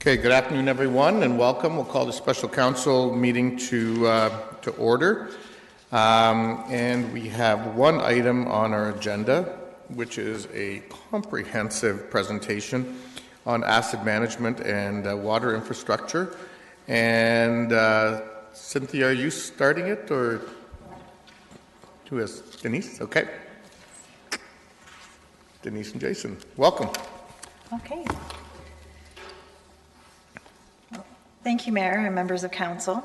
Okay, good afternoon, everyone, and welcome. We'll call the special council meeting to order. And we have one item on our agenda, which is a comprehensive presentation on asset management and water infrastructure. And Cynthia, are you starting it, or who is? Denise? Okay. Denise and Jason, welcome. Okay. Thank you, Mayor and members of council.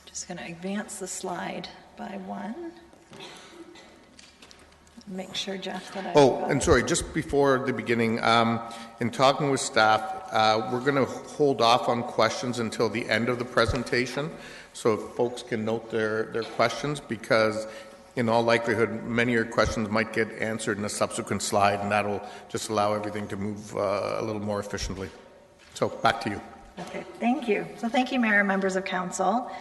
Just going to advance the slide by one. Make sure, Jeff, that and sorry, just before the beginning, in talking with staff, we're going to hold off on questions until the end of the presentation, so folks can note their questions, because in all likelihood, many of your questions might get answered in a subsequent slide, and that'll just allow everything to move a little more efficiently. So back to you. Okay, thank you. So thank you, Mayor and members of council.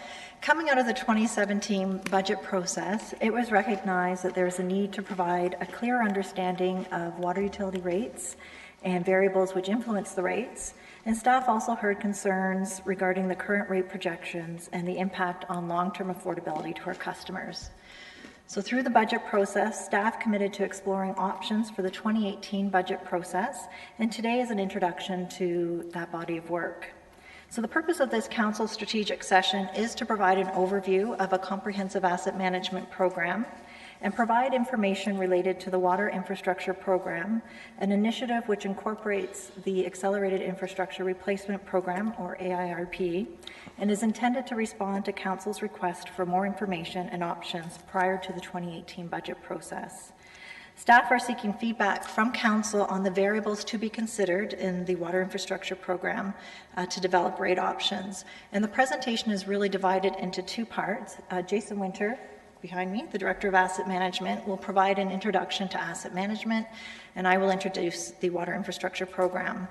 Coming out of the 2017 budget process, it was recognized that there's a need to provide a clear understanding of water utility rates and variables which influence the rates. And staff also heard concerns regarding the current rate projections and the impact on long-term affordability to our customers. So through the budget process, staff committed to exploring options for the 2018 budget process, and today is an introduction to that body of work. So the purpose of this council strategic session is to provide an overview of a comprehensive asset management program and provide information related to the Water Infrastructure Program, an initiative which incorporates the Accelerated Infrastructure Replacement Program, or AIRP, and is intended to respond to council's request for more information and options prior to the 2018 budget process. Staff are seeking feedback from council on the variables to be considered in the Water Infrastructure Program to develop rate options. And the presentation is really divided into two parts. Jason Winter, behind me, the Director of Asset Management, will provide an introduction to asset management, and I will introduce the Water Infrastructure Program.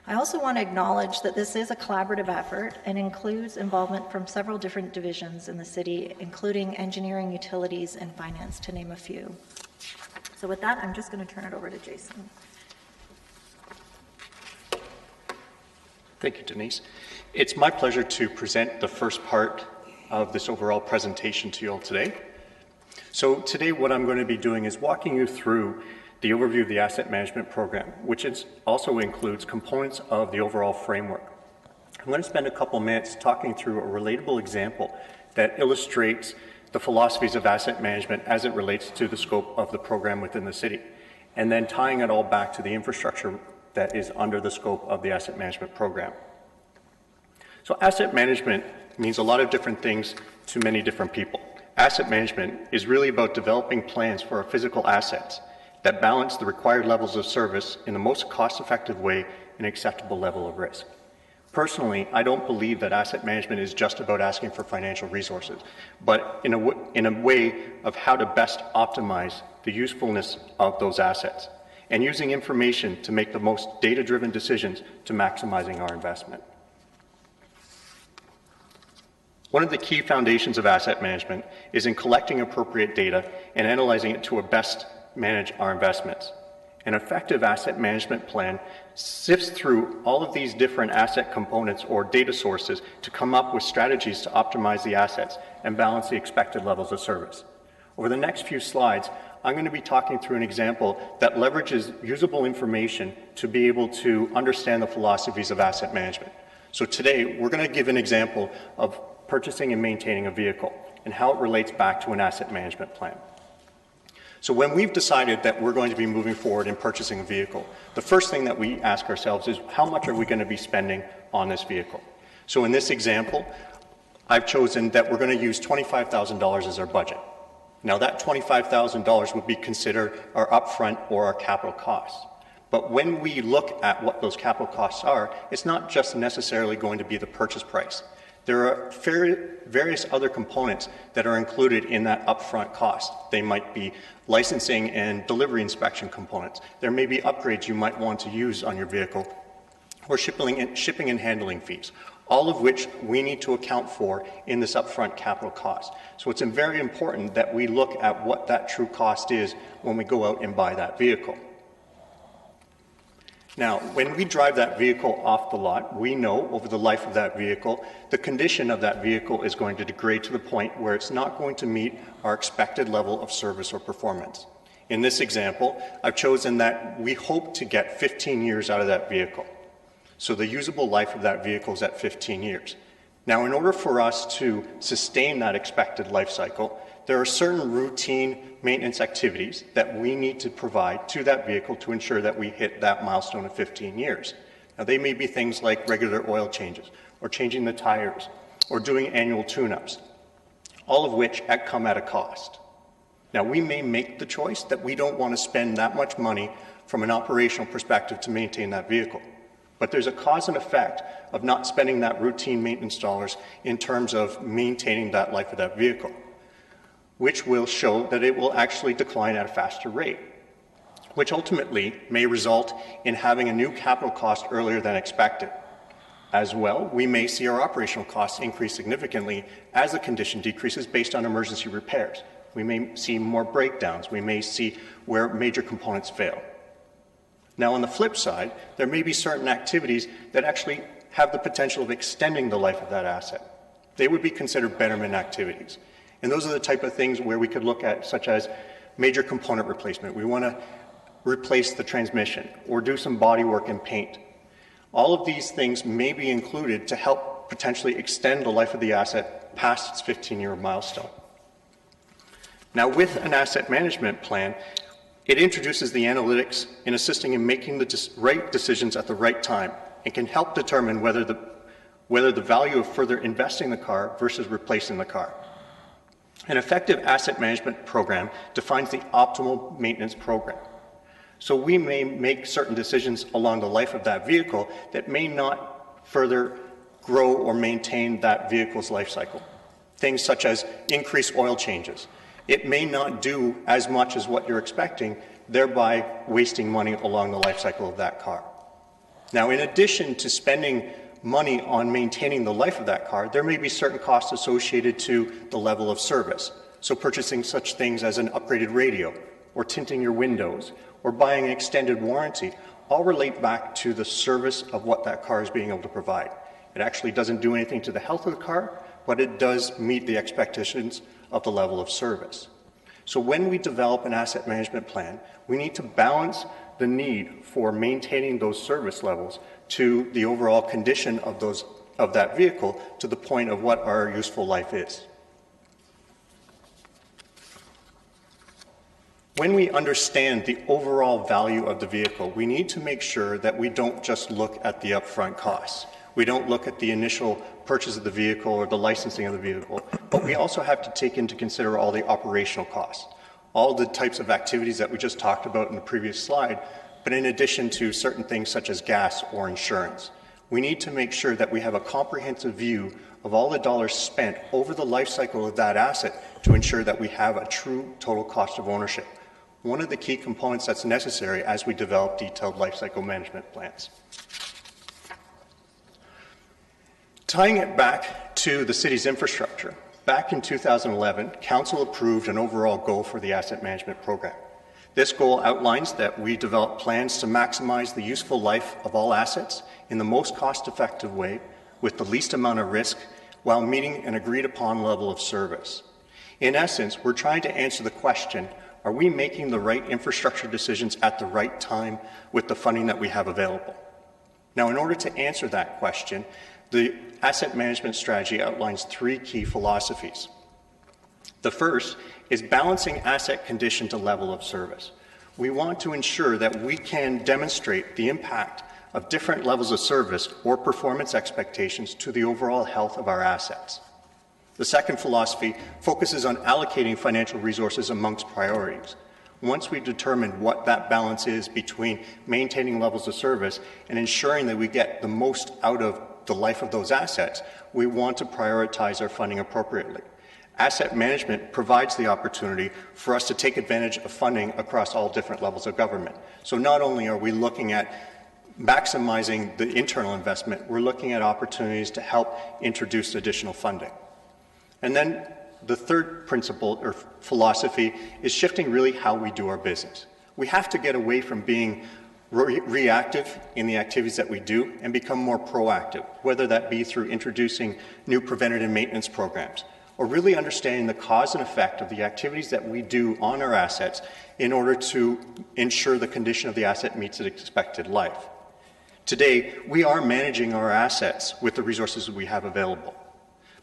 I also want to acknowledge that this is a collaborative effort and includes involvement from several different divisions in the city, including engineering, utilities, and finance, to name a few. So with that, I'm just going to turn it over to Jason. Thank you, Denise. It's my pleasure to present the first part of this overall presentation to you all today. So today what I'm going to be doing is walking you through the overview of the asset management program, which also includes components of the overall framework. I'm going to spend a couple minutes talking through a relatable example that illustrates the philosophies of asset management as it relates to the scope of the program within the city, and then tying it all back to the infrastructure that is under the scope of the asset management program. So asset management means a lot of different things to many different people. Asset management is really about developing plans for our physical assets that balance the required levels of service in the most cost-effective way and acceptable level of risk. Personally, I don't believe that asset management is just about asking for financial resources, but in a way of how to best optimize the usefulness of those assets and using information to make the most data-driven decisions to maximizing our investment. One of the key foundations of asset management is in collecting appropriate data and analyzing it to best manage our investments. An effective asset management plan sifts through all of these different asset components or data sources to come up with strategies to optimize the assets and balance the expected levels of service. Over the next few slides, I'm going to be talking through an example that leverages usable information to be able to understand the philosophies of asset management. So today, we're going to give an example of purchasing and maintaining a vehicle and how it relates back to an asset management plan. So when we've decided that we're going to be moving forward in purchasing a vehicle, the first thing that we ask ourselves is, how much are we going to be spending on this vehicle? So in this example, I've chosen that we're going to use $25,000 as our budget. Now that $25,000 would be considered our upfront or our capital costs. But when we look at what those capital costs are, it's not just necessarily going to be the purchase price. There are various other components that are included in that upfront cost. They might be licensing and delivery inspection components. There may be upgrades you might want to use on your vehicle, or shipping and handling fees, all of which we need to account for in this upfront capital cost. So it's very important that we look at what that true cost is when we go out and buy that vehicle. Now, when we drive that vehicle off the lot, we know over the life of that vehicle, the condition of that vehicle is going to degrade to the point where it's not going to meet our expected level of service or performance. In this example, I've chosen that we hope to get 15 years out of that vehicle. So the usable life of that vehicle is at 15 years. Now, in order for us to sustain that expected life cycle, there are certain routine maintenance activities that we need to provide to that vehicle to ensure that we hit that milestone of 15 years. Now, they may be things like regular oil changes, or changing the tires, or doing annual tune-ups, all of which come at a cost. Now, we may make the choice that we don't want to spend that much money from an operational perspective to maintain that vehicle. But there's a cause and effect of not spending that routine maintenance dollars in terms of maintaining that life of that vehicle, which will show that it will actually decline at a faster rate, which ultimately may result in having a new capital cost earlier than expected. As well, we may see our operational costs increase significantly as the condition decreases based on emergency repairs. We may see more breakdowns. We may see where major components fail. Now, on the flip side, there may be certain activities that actually have the potential of extending the life of that asset. They would be considered betterment activities. And those are the type of things where we could look at, such as major component replacement. We want to replace the transmission or do some body work and paint. All of these things may be included to help potentially extend the life of the asset past its 15-year milestone. Now, with an asset management plan, it introduces the analytics in assisting in making the right decisions at the right time and can help determine whether the value of further investing in the car versus replacing the car. An effective asset management program defines the optimal maintenance program. So we may make certain decisions along the life of that vehicle that may not further grow or maintain that vehicle's life cycle. Things such as increased oil changes. It may not do as much as what you're expecting, thereby wasting money along the life cycle of that car. Now, in addition to spending money on maintaining the life of that car, there may be certain costs associated to the level of service. So purchasing such things as an upgraded radio, or tinting your windows, or buying an extended warranty, all relate back to the service of what that car is being able to provide. It actually doesn't do anything to the health of the car, but it does meet the expectations of the level of service. So when we develop an asset management plan, we need to balance the need for maintaining those service levels to the overall condition of that vehicle to the point of what our useful life is. When we understand the overall value of the vehicle, we need to make sure that we don't just look at the upfront costs. We don't look at the initial purchase of the vehicle or the licensing of the vehicle, but we also have to take into consider all the operational costs, all the types of activities that we just talked about in the previous slide, but in addition to certain things such as gas or insurance. We need to make sure that we have a comprehensive view of all the dollars spent over the life cycle of that asset to ensure that we have a true total cost of ownership. One of the key components that's necessary as we develop detailed life cycle management plans. Tying it back to the city's infrastructure, back in 2011, Council approved an overall goal for the asset management program. This goal outlines that we develop plans to maximize the useful life of all assets in the most cost-effective way with the least amount of risk while meeting an agreed-upon level of service. In essence, we're trying to answer the question, are we making the right infrastructure decisions at the right time with the funding that we have available? Now, in order to answer that question, the asset management strategy outlines three key philosophies. The first is balancing asset condition to level of service. We want to ensure that we can demonstrate the impact of different levels of service or performance expectations to the overall health of our assets. The second philosophy focuses on allocating financial resources amongst priorities. Once we determine what that balance is between maintaining levels of service and ensuring that we get the most out of the life of those assets, we want to prioritize our funding appropriately. Asset management provides the opportunity for us to take advantage of funding across all different levels of government. So not only are we looking at maximizing the internal investment, we're looking at opportunities to help introduce additional funding. And then the third principle or philosophy is shifting really how we do our business. We have to get away from being reactive in the activities that we do and become more proactive, whether that be through introducing new preventative maintenance programs or really understanding the cause and effect of the activities that we do on our assets in order to ensure the condition of the asset meets its expected life. Today, we are managing our assets with the resources we have available,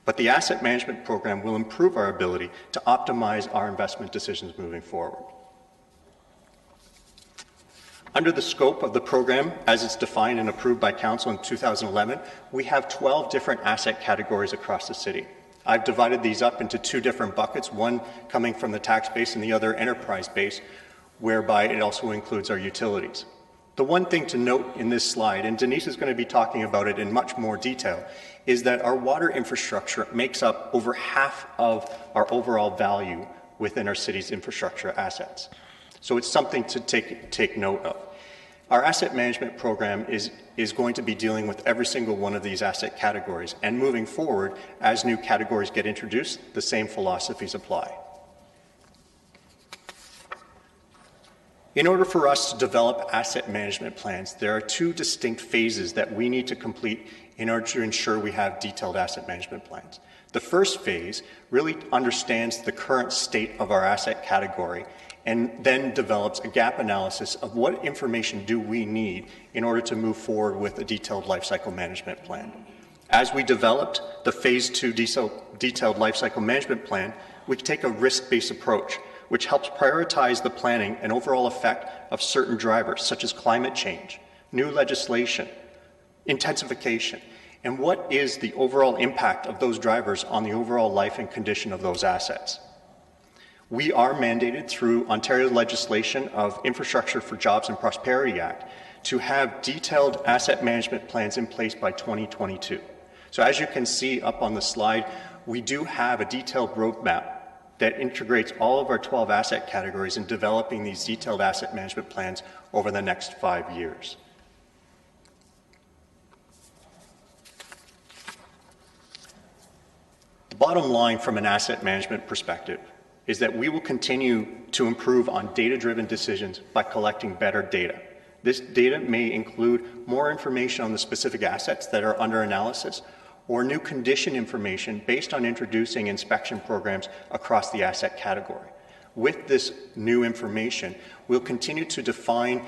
but the asset management program will improve our ability to optimize our investment decisions moving forward. Under the scope of the program, as it's defined and approved by Council in 2011, we have 12 different asset categories across the city. I've divided these up into two different buckets, one coming from the tax base and the other enterprise base, whereby it also includes our utilities. The one thing to note in this slide, and Denise is going to be talking about it in much more detail, is that our water infrastructure makes up over half of our overall value within our city's infrastructure assets. So it's something to take note of. Our asset management program is going to be dealing with every single one of these asset categories, and moving forward, as new categories get introduced, the same philosophies apply. In order for us to develop asset management plans, there are two distinct phases that we need to complete in order to ensure we have detailed asset management plans. The first phase really understands the current state of our asset category and then develops a gap analysis of what information do we need in order to move forward with a detailed lifecycle management plan. As we developed the Phase 2 detailed lifecycle management plan, we take a risk-based approach, which helps prioritize the planning and overall effect of certain drivers, such as climate change, new legislation, intensification, and what is the overall impact of those drivers on the overall life and condition of those assets. We are mandated through Ontario legislation of Infrastructure for Jobs and Prosperity Act to have detailed asset management plans in place by 2022. So as you can see up on the slide, we do have a detailed roadmap that integrates all of our 12 asset categories in developing these detailed asset management plans over the next 5 years. The bottom line from an asset management perspective is that we will continue to improve on data-driven decisions by collecting better data. This data may include more information on the specific assets that are under analysis or new condition information based on introducing inspection programs across the asset category. With this new information, we'll continue to define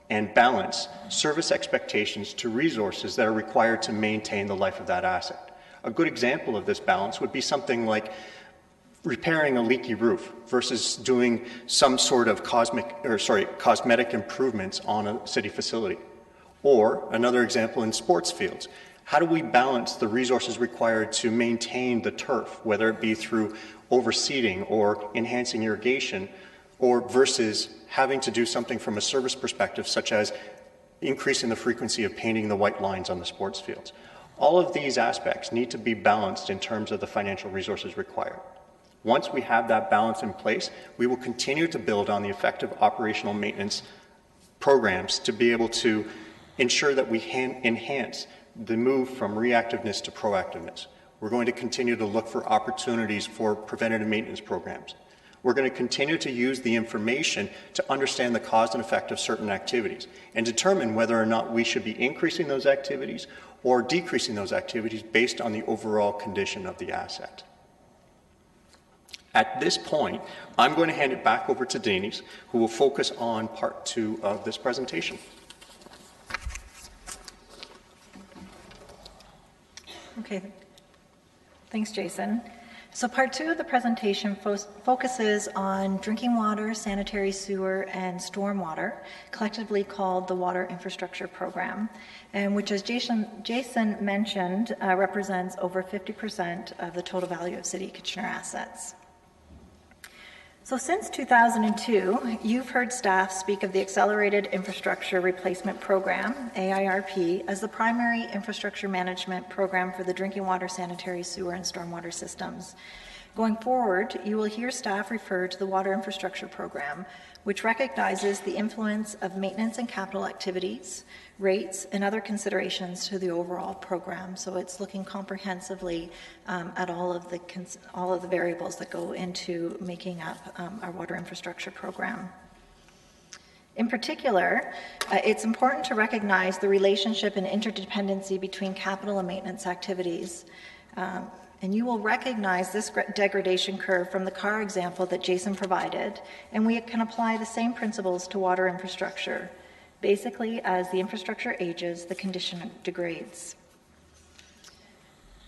and balance service expectations to resources that are required to maintain the life of that asset. A good example of this balance would be something like repairing a leaky roof versus doing some sort of cosmetic improvements on a city facility. Or another example in sports fields. How do we balance the resources required to maintain the turf, whether it be through overseeding or enhancing irrigation, or versus having to do something from a service perspective, such as increasing the frequency of painting the white lines on the sports fields. All of these aspects need to be balanced in terms of the financial resources required. Once we have that balance in place, we will continue to build on the effective operational maintenance programs to be able to ensure that we enhance the move from reactiveness to proactiveness. We're going to continue to look for opportunities for preventative maintenance programs. We're going to continue to use the information to understand the cause and effect of certain activities and determine whether or not we should be increasing those activities or decreasing those activities based on the overall condition of the asset. At this point, I'm going to hand it back over to Denise, who will focus on part 2 of this presentation. Okay, thanks, Jason. So part 2 of the presentation focuses on drinking water, sanitary sewer, and stormwater, collectively called the Water Infrastructure Program, and which, as Jason mentioned, represents over 50% of the total value of City of Kitchener assets. So since 2002, you've heard staff speak of the Accelerated Infrastructure Replacement Program, AIRP, as the primary infrastructure management program for the drinking water, sanitary sewer, and stormwater systems. Going forward, you will hear staff refer to the Water Infrastructure Program, which recognizes the influence of maintenance and capital activities, rates, and other considerations to the overall program. So it's looking comprehensively at all of the variables that go into making up our water infrastructure program. In particular, it's important to recognize the relationship and interdependency between capital and maintenance activities. And you will recognize this degradation curve from the car example that Jason provided, and we can apply the same principles to water infrastructure. Basically, as the infrastructure ages, the condition degrades.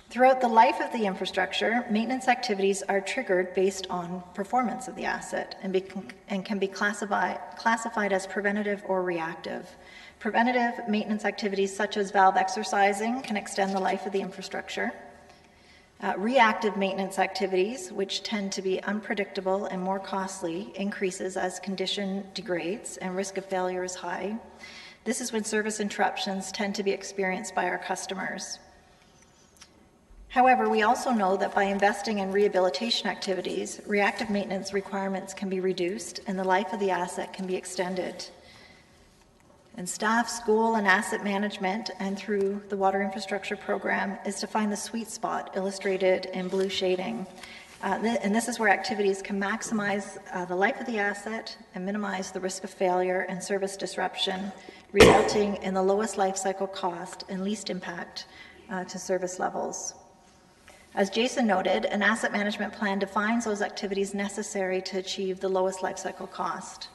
Throughout the life of the infrastructure, maintenance activities are triggered based on performance of the asset and can be classified as preventative or reactive. Preventative maintenance activities such as valve exercising can extend the life of the infrastructure. Reactive maintenance activities, which tend to be unpredictable and more costly, increases as condition degrades and risk of failure is high. This is when service interruptions tend to be experienced by our customers. However, we also know that by investing in rehabilitation activities, reactive maintenance requirements can be reduced and the life of the asset can be extended. And staff's goal in asset management and through the water infrastructure program is to find the sweet spot illustrated in blue shading. And this is where activities can maximize the life of the asset and minimize the risk of failure and service disruption, resulting in the lowest life cycle cost and least impact to service levels. As Jason noted, an asset management plan defines those activities necessary to achieve the lowest life cycle cost.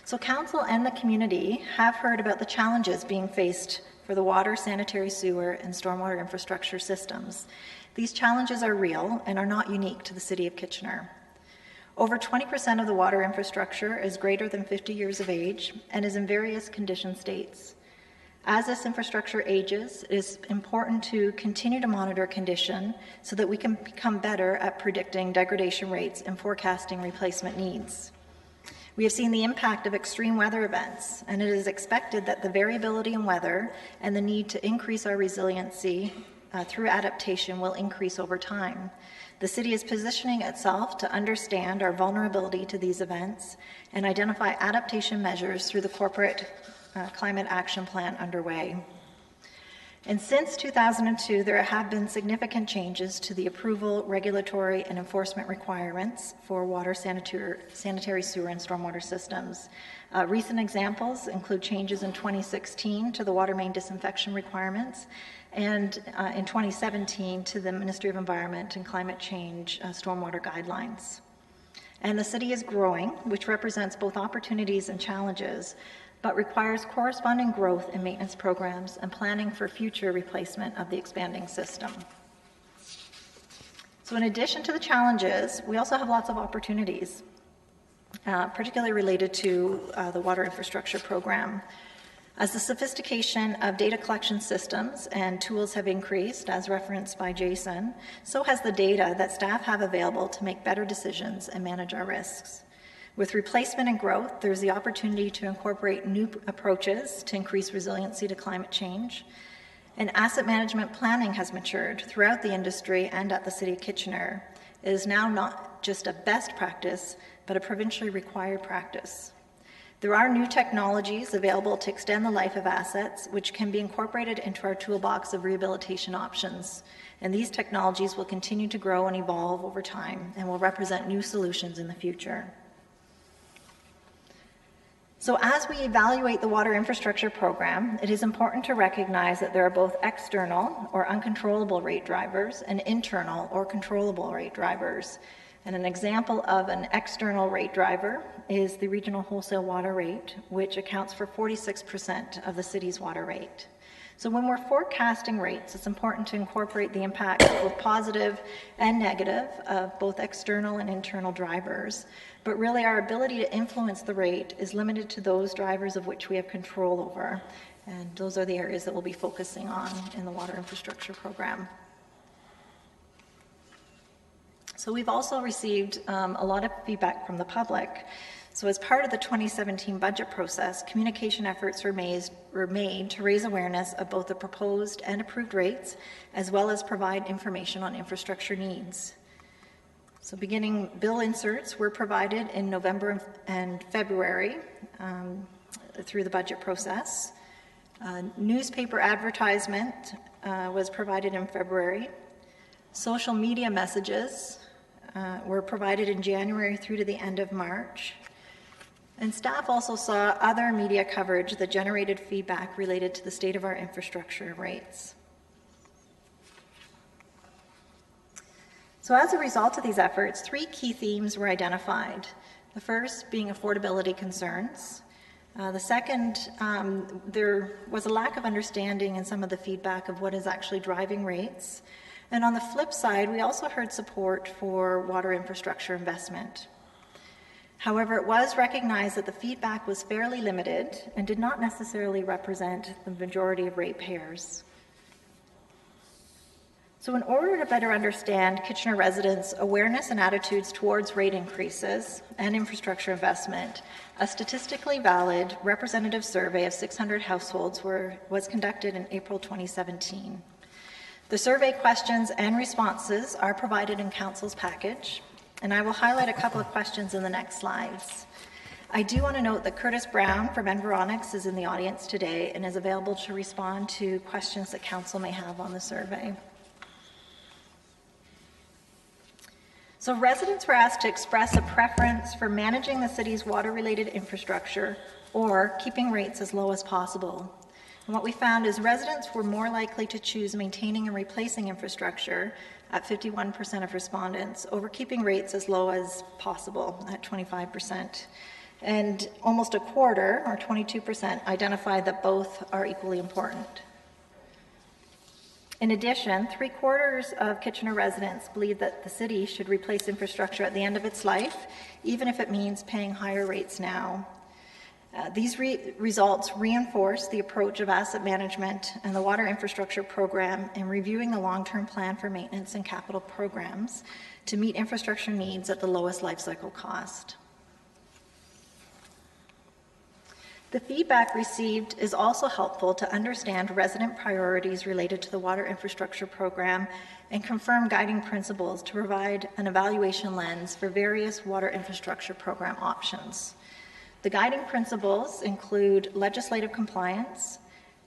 So Council and the community have heard about the challenges being faced for the water, sanitary sewer, and stormwater infrastructure systems. These challenges are real and are not unique to the City of Kitchener. Over 20% of the water infrastructure is greater than 50 years of age and is in various condition states. As this infrastructure ages, it is important to continue to monitor condition so that we can become better at predicting degradation rates and forecasting replacement needs. We have seen the impact of extreme weather events, and it is expected that the variability in weather and the need to increase our resiliency through adaptation will increase over time. The City is positioning itself to understand our vulnerability to these events and identify adaptation measures through the corporate climate action plan underway. And since 2002, there have been significant changes to the approval, regulatory, and enforcement requirements for water, sanitary sewer, and stormwater systems. Recent examples include changes in 2016 to the water main disinfection requirements and in 2017 to the Ministry of Environment and Climate Change stormwater guidelines. And the City is growing, which represents both opportunities and challenges, but requires corresponding growth in maintenance programs and planning for future replacement of the expanding system. So in addition to the challenges, we also have lots of opportunities, particularly related to the water infrastructure program. As the sophistication of data collection systems and tools have increased, as referenced by Jason, so has the data that staff have available to make better decisions and manage our risks. With replacement and growth, there's the opportunity to incorporate new approaches to increase resiliency to climate change. And asset management planning has matured throughout the industry and at the City of Kitchener. It is now not just a best practice, but a provincially required practice. There are new technologies available to extend the life of assets, which can be incorporated into our toolbox of rehabilitation options. And these technologies will continue to grow and evolve over time and will represent new solutions in the future. So as we evaluate the water infrastructure program, it is important to recognize that there are both external or uncontrollable rate drivers and internal or controllable rate drivers. And an example of an external rate driver is the regional wholesale water rate, which accounts for 46% of the city's water rate. So when we're forecasting rates, it's important to incorporate the impact of both positive and negative of both external and internal drivers. But really our ability to influence the rate is limited to those drivers of which we have control over. And those are the areas that we'll be focusing on in the water infrastructure program. So we've also received a lot of feedback from the public. So as part of the 2017 budget process, communication efforts were made to raise awareness of both the proposed and approved rates, as well as provide information on infrastructure needs. So beginning bill inserts were provided in November and February through the budget process. Newspaper advertisement was provided in February. Social media messages were provided in January through to the end of March. And staff also saw other media coverage that generated feedback related to the state of our infrastructure rates. So as a result of these efforts, 3 key themes were identified. The first being affordability concerns. The second, there was a lack of understanding in some of the feedback of what is actually driving rates. And on the flip side, we also heard support for water infrastructure investment. However, it was recognized that the feedback was fairly limited and did not necessarily represent the majority of ratepayers. So in order to better understand Kitchener residents' awareness and attitudes towards rate increases and infrastructure investment, a statistically valid representative survey of 600 households was conducted in April 2017. The survey questions and responses are provided in Council's package, and I will highlight a couple of questions in the next slides. I do want to note that Curtis Brown from Environics is in the audience today and is available to respond to questions that Council may have on the survey. So residents were asked to express a preference for managing the city's water-related infrastructure or keeping rates as low as possible. And what we found is residents were more likely to choose maintaining and replacing infrastructure at 51% of respondents over keeping rates as low as possible at 25%. And almost a quarter, or 22%, identified that both are equally important. In addition, 3/4 of Kitchener residents believe that the city should replace infrastructure at the end of its life, even if it means paying higher rates now. These results reinforce the approach of asset management and the water infrastructure program in reviewing the long-term plan for maintenance and capital programs to meet infrastructure needs at the lowest life cycle cost. The feedback received is also helpful to understand resident priorities related to the water infrastructure program and confirm guiding principles to provide an evaluation lens for various water infrastructure program options. The guiding principles include legislative compliance,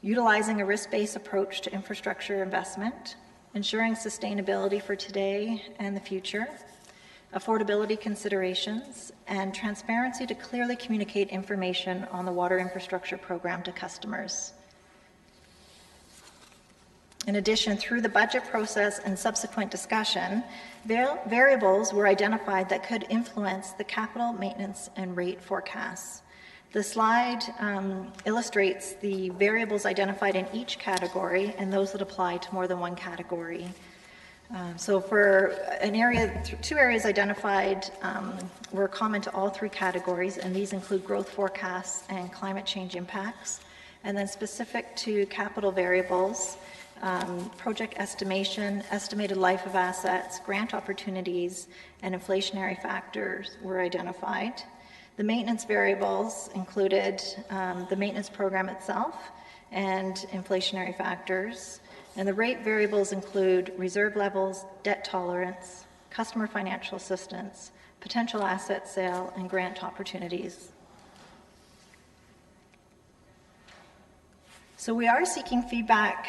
utilizing a risk-based approach to infrastructure investment, ensuring sustainability for today and the future, affordability considerations, and transparency to clearly communicate information on the water infrastructure program to customers. In addition, through the budget process and subsequent discussion, variables were identified that could influence the capital, maintenance, and rate forecasts. The slide illustrates the variables identified in each category and those that apply to more than one category. So for an area, 2 areas identified were common to all 3 categories, and these include growth forecasts and climate change impacts. And then specific to capital variables, project estimation, estimated life of assets, grant opportunities, and inflationary factors were identified. The maintenance variables included the maintenance program itself and inflationary factors. And the rate variables include reserve levels, debt tolerance, customer financial assistance, potential asset sale, and grant opportunities. So we are seeking feedback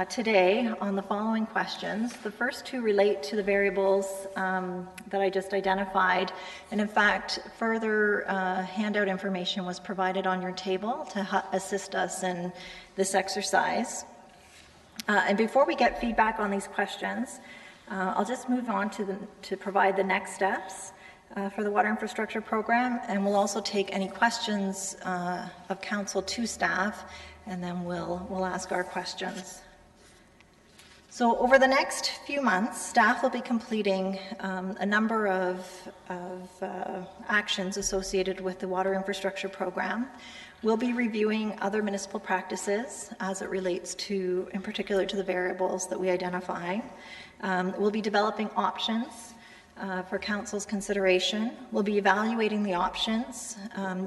today on the following questions. The first 2 relate to the variables that I just identified. And in fact, further handout information was provided on your table to assist us in this exercise. And before we get feedback on these questions, I'll just move on to provide the next steps for the water infrastructure program, and we'll also take any questions of council to staff, and then we'll ask our questions. So over the next few months, staff will be completing a number of actions associated with the water infrastructure program. We'll be reviewing other municipal practices as it relates to, in particular, to the variables that we identify. We'll be developing options for council's consideration. We'll be evaluating the options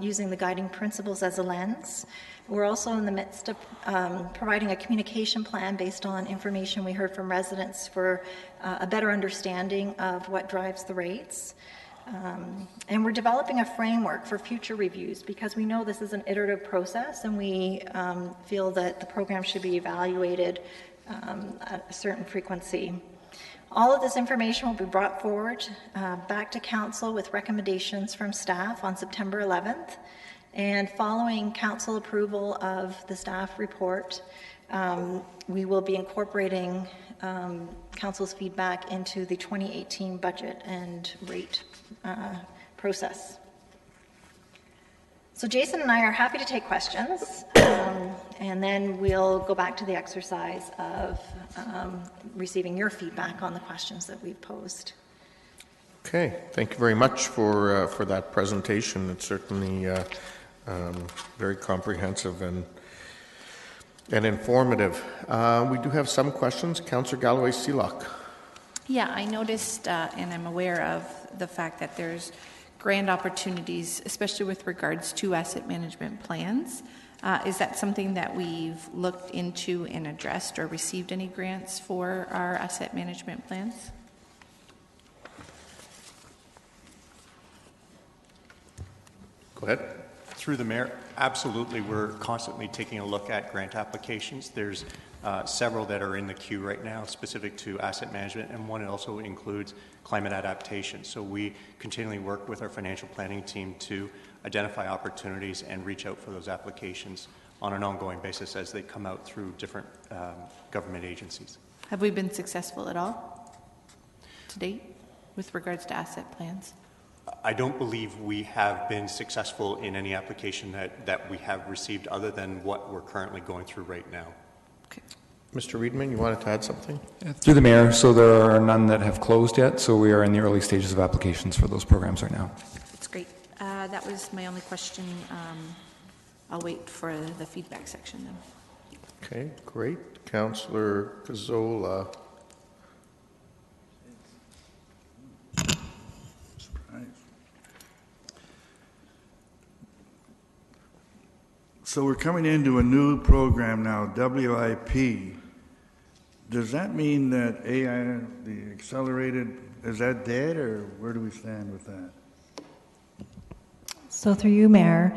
using the guiding principles as a lens. We're also in the midst of providing a communication plan based on information we heard from residents for a better understanding of what drives the rates. And we're developing a framework for future reviews because we know this is an iterative process, and we feel that the program should be evaluated at a certain frequency. All of this information will be brought forward back to council with recommendations from staff on September 11th. And following council approval of the staff report, we will be incorporating council's feedback into the 2018 budget and rate process. So Jason and I are happy to take questions, and then we'll go back to the exercise of receiving your feedback on the questions that we've posed. Okay, thank you very much for that presentation. It's certainly very comprehensive and informative. We do have some questions. Councillor Galloway-Seelock. Yeah, I noticed and I'm aware of the fact that there's grant opportunities, especially with regards to asset management plans. Is that something that we've looked into and addressed or received any grants for our asset management plans? Go ahead. Through the mayor, absolutely. We're constantly taking a look at grant applications. There's several that are in the queue right now specific to asset management, and one also includes climate adaptation. So we continually work with our financial planning team to identify opportunities and reach out for those applications on an ongoing basis as they come out through different government agencies. Have we been successful at all to date with regards to asset plans? I don't believe we have been successful in any application that we have received other than what we're currently going through right now. Okay. Mr. Riedman, you wanted to add something? Through the mayor, so there are none that have closed yet, so we are in the early stages of applications for those programs right now. That's great. That was my only question. I'll wait for the feedback section then. Okay, great. Councillor Cazzola. So we're coming into a new program now, WIP. Does that mean that AI, the accelerated, is that dead, or where do we stand with that? So through you, Mayor,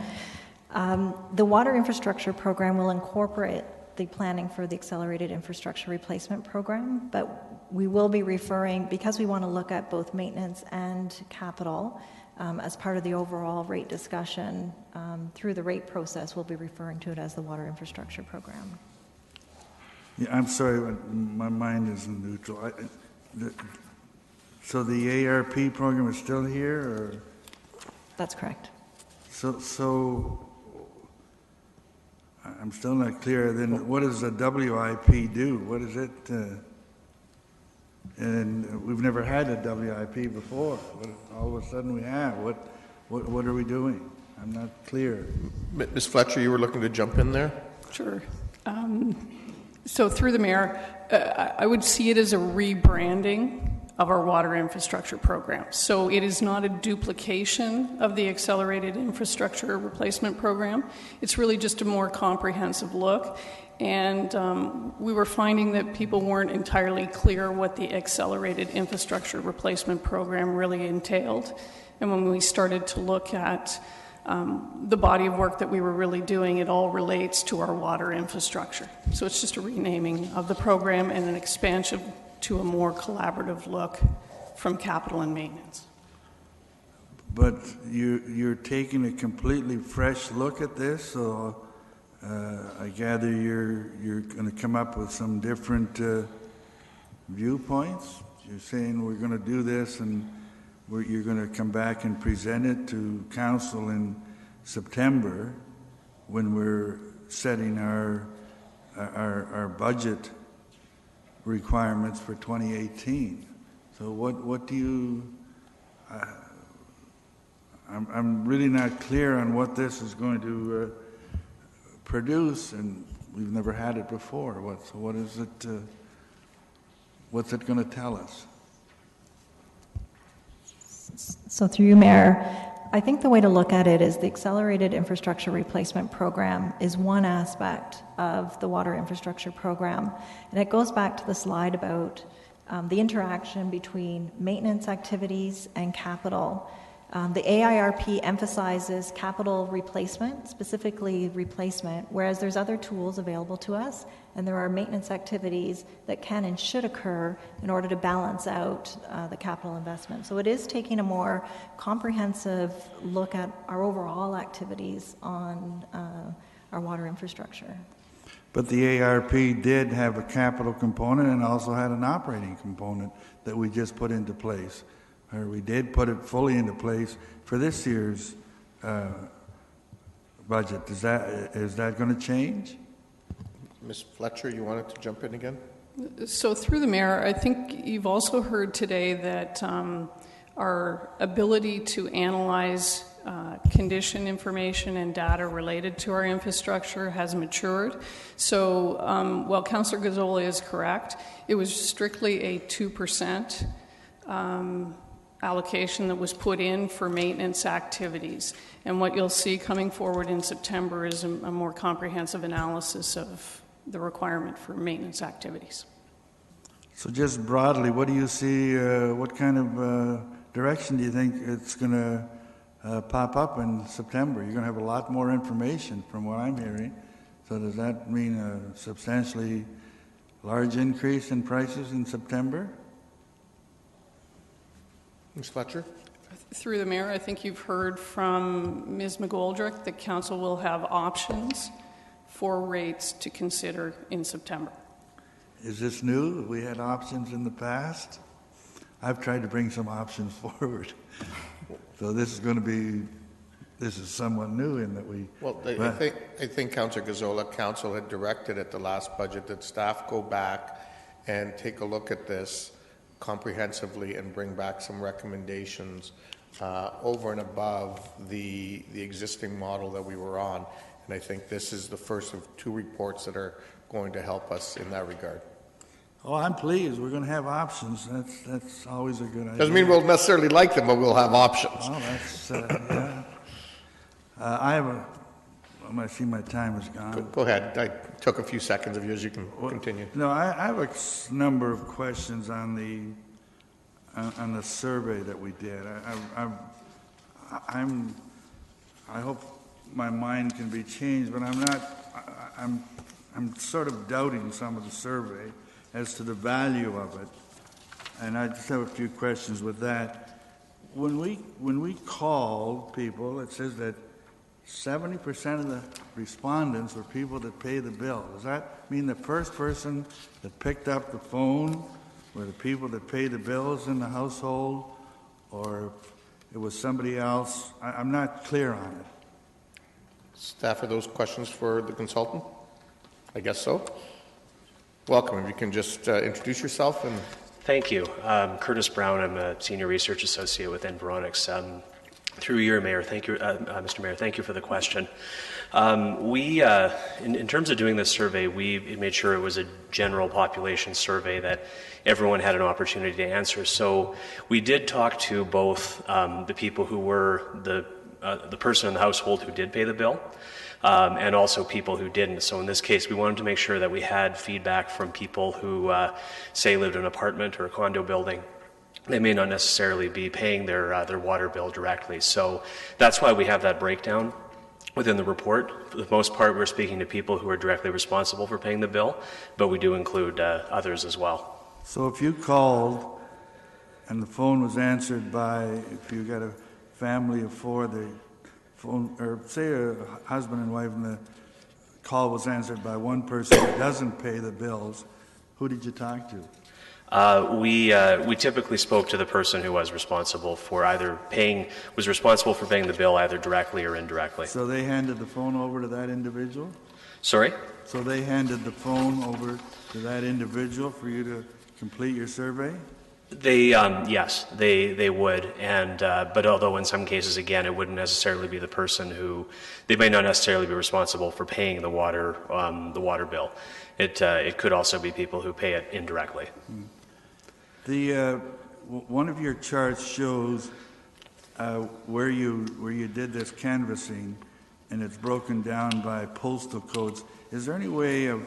the water infrastructure program will incorporate the planning for the accelerated infrastructure replacement program, but we will be referring, because we want to look at both maintenance and capital, as part of the overall rate discussion, through the rate process, we'll be referring to it as the water infrastructure program. Yeah, I'm sorry, my mind is in neutral. So the ARP program is still here, or? That's correct. So I'm still not clear. Then what does the WIP do? What is it? And we've never had a WIP before. All of a sudden we have. What are we doing? I'm not clear. Ms. Fletcher, you were looking to jump in there? Sure. So through the mayor, I would see it as a rebranding of our water infrastructure program. So it is not a duplication of the accelerated infrastructure replacement program. It's really just a more comprehensive look. And we were finding that people weren't entirely clear what the accelerated infrastructure replacement program really entailed. And when we started to look at the body of work that we were really doing, it all relates to our water infrastructure. So it's just a renaming of the program and an expansion to a more collaborative look from capital and maintenance. But you're taking a completely fresh look at this, so I gather you're going to come up with some different viewpoints. You're saying we're going to do this, and you're going to come back and present it to council in September when we're setting our budget requirements for 2018. So what do you? I'm really not clear on what this is going to produce, and we've never had it before. What is it? What's it going to tell us? So through you, Mayor, I think the way to look at it is the Accelerated Infrastructure Replacement Program is one aspect of the water infrastructure program. And it goes back to the slide about the interaction between maintenance activities and capital. The AIRP emphasizes capital replacement, specifically replacement, whereas there's other tools available to us, and there are maintenance activities that can and should occur in order to balance out the capital investment. So it is taking a more comprehensive look at our overall activities on our water infrastructure. But the ARP did have a capital component and also had an operating component that we just put into place. Or we did put it fully into place for this year's budget. Is that going to change? Ms. Fletcher, you wanted to jump in again? So through the mayor, I think you've also heard today that our ability to analyze condition information and data related to our infrastructure has matured. So while Councillor Gazzola is correct, it was strictly a 2% allocation that was put in for maintenance activities. And what you'll see coming forward in September is a more comprehensive analysis of the requirement for maintenance activities. So just broadly, what do you see, what kind of direction do you think it's going to pop up in September? You're going to have a lot more information from what I'm hearing. So does that mean a substantially large increase in prices in September? Ms. Fletcher? Through the mayor, I think you've heard from Ms. McGoldrick that council will have options for rates to consider in September. Is this new? We had options in the past. I've tried to bring some options forward. So this is somewhat new in that we... Well, I think Councillor Gazzola, council had directed at the last budget that staff go back and take a look at this comprehensively and bring back some recommendations over and above the existing model that we were on. And I think this is the first of two reports that are going to help us in that regard. Oh, I'm pleased. We're going to have options. That's always a good idea. Doesn't mean we'll necessarily like them, but we'll have options. Oh, that's, yeah. I have a... I see my time is gone. Go ahead. I took a few seconds of yours. You can continue. No, I have a number of questions on the survey that we did. I hope my mind can be changed, but I'm not. I'm sort of doubting some of the survey as to the value of it, and I just have a few questions with that. When we call people, it says that 70% of the respondents were people that pay the bill. Does that mean the first person that picked up the phone were the people that pay the bills in the household, or it was somebody else? I'm not clear on it. Staff, are those questions for the consultant? I guess so. Welcome. If you can just introduce yourself. And Thank you. Curtis Brown. I'm a senior research associate with Environics. Through your mayor, thank you, Mr. Mayor. Thank you for the question. In terms of doing this survey, we made sure it was a general population survey that everyone had an opportunity to answer. So we did talk to both the people who were the person in the household who did pay the bill, and also people who didn't. So in this case, we wanted to make sure that we had feedback from people who, say, lived in an apartment or a condo building. They may not necessarily be paying their water bill directly. So that's why we have that breakdown within the report. For the most part, we're speaking to people who are directly responsible for paying the bill, but we do include others as well. So if you called and the phone was answered by, if you got a family of four, the phone, or say a husband and wife, and the call was answered by one person who doesn't pay the bills, who did you talk to? We typically spoke to the person who was responsible for paying the bill either directly or indirectly. So they handed the phone over to that individual? Sorry? So they handed the phone over to that individual for you to complete your survey? Yes, they would, and but although in some cases, again, it wouldn't necessarily be the person who, they may not necessarily be responsible for paying the water bill. It could also be people who pay it indirectly. One of your charts shows where you did this canvassing, and it's broken down by postal codes. Is there any way of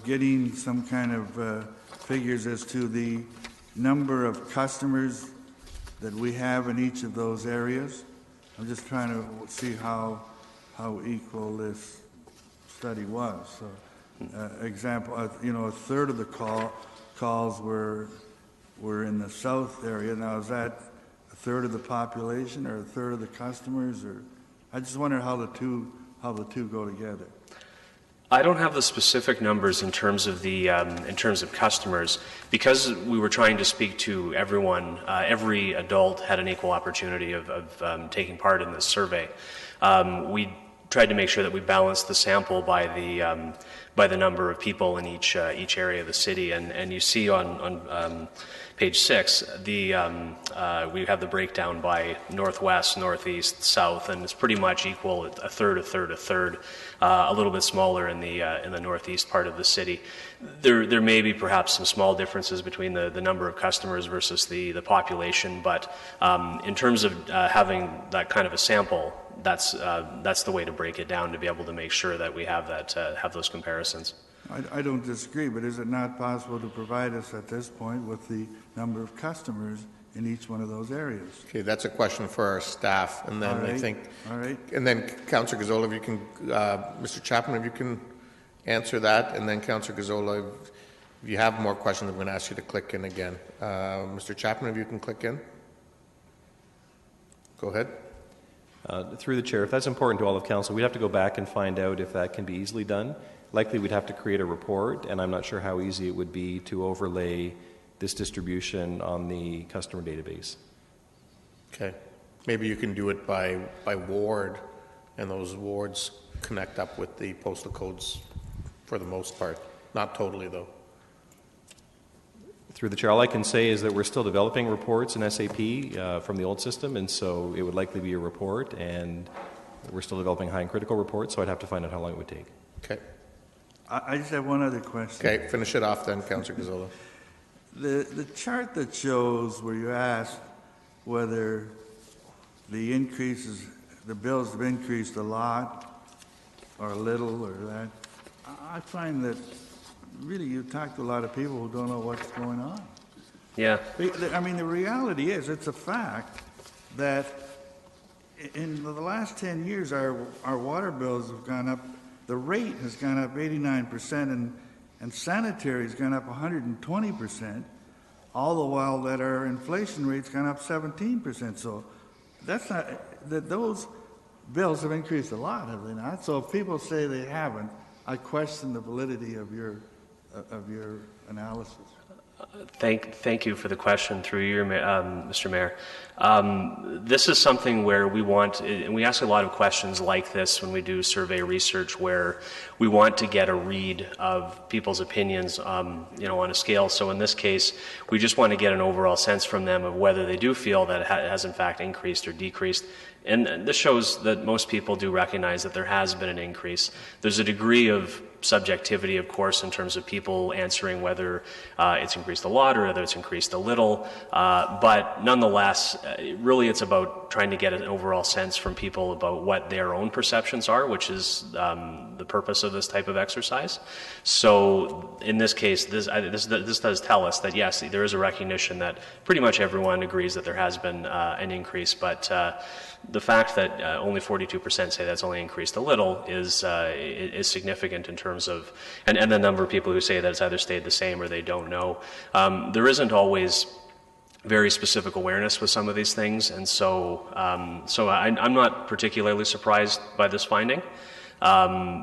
getting some kind of figures as to the number of customers that we have in each of those areas? I'm just trying to see how equal this study was. So, example, a third of the calls were in the south area. Now, is that a third of the population or a third of the customers? Or I just wonder how the two go together. I don't have the specific numbers in terms of customers, because we were trying to speak to everyone. Every adult had an equal opportunity of taking part in this survey. We tried to make sure that we balanced the sample by the number of people in each area of the city, and you see on page 6 we have the breakdown by northwest, northeast, south, and it's pretty much equal, a third, a little bit smaller in the northeast part of the city. There may be perhaps some small differences between the number of customers versus the population, but in terms of having that kind of a sample, that's the way to break it down, to be able to make sure that we have those comparisons. I don't disagree, but is it not possible to provide us at this point with the number of customers in each one of those areas? Okay, that's a question for our staff, and then All right. and then Councillor Gazzola, if you can, Mr. Chapman, if you can answer that, and then Councillor Gazzola, if you have more questions, I'm going to ask you to click in again. Mr. Chapman, if you can click in. Go ahead. Through the chair, if that's important to all of council, we'd have to go back and find out if that can be easily done. Likely we'd have to create a report, and I'm not sure how easy it would be to overlay this distribution on the customer database. Okay. Maybe you can do it by ward, and those wards connect up with the postal codes for the most part. Not totally, though. Through the chair, all I can say is that we're still developing reports in SAP from the old system, and so it would likely be a report, and we're still developing high and critical reports, so I'd have to find out how long it would take. Okay. I just have one other question. Okay, finish it off then, Councillor Gazzola. The chart that shows where you asked whether the bills have increased a lot or a little or that, I find that really you talk to a lot of people who don't know what's going on. Yeah. I mean, the reality is, it's a fact that in the last 10 years, our water bills have gone up. The rate has gone up 89%, and sanitary has gone up 120%, all the while that our inflation rate's gone up 17%. So that's not that those bills have increased a lot, have they not? So if people say they haven't, I question the validity of your analysis. Thank you for the question through you, Mr. Mayor. This is something where we want, and we ask a lot of questions like this when we do survey research, where we want to get a read of people's opinions, on a scale. So in this case, we just want to get an overall sense from them of whether they do feel that it has in fact increased or decreased. And this shows that most people do recognize that there has been an increase. There's a degree of subjectivity, of course, in terms of people answering whether it's increased a lot or whether it's increased a little. But nonetheless, really it's about trying to get an overall sense from people about what their own perceptions are, which is the purpose of this type of exercise. So in this case, this does tell us that, yes, there is a recognition that pretty much everyone agrees that there has been an increase, but the fact that only 42% say that's only increased a little is significant in terms of, and the number of people who say that it's either stayed the same or they don't know. There isn't always very specific awareness with some of these things, and so I'm not particularly surprised by this finding.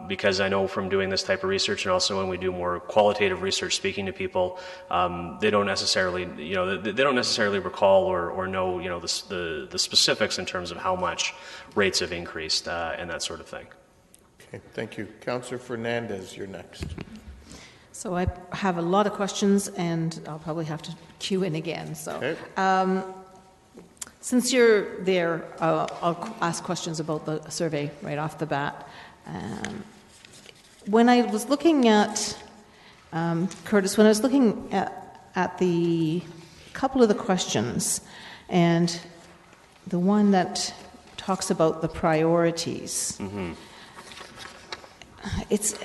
Because I know from doing this type of research, and also when we do more qualitative research, speaking to people, they don't necessarily, recall or know, the specifics in terms of how much rates have increased and that sort of thing. Okay, thank you. Councillor Fernandez, you're next. So I have a lot of questions, and I'll probably have to queue in again. So. Okay. Since you're there, I'll ask questions about the survey right off the bat. When I was looking at, Curtis, when I was looking at the couple of the questions, and the one that talks about the priorities, it's,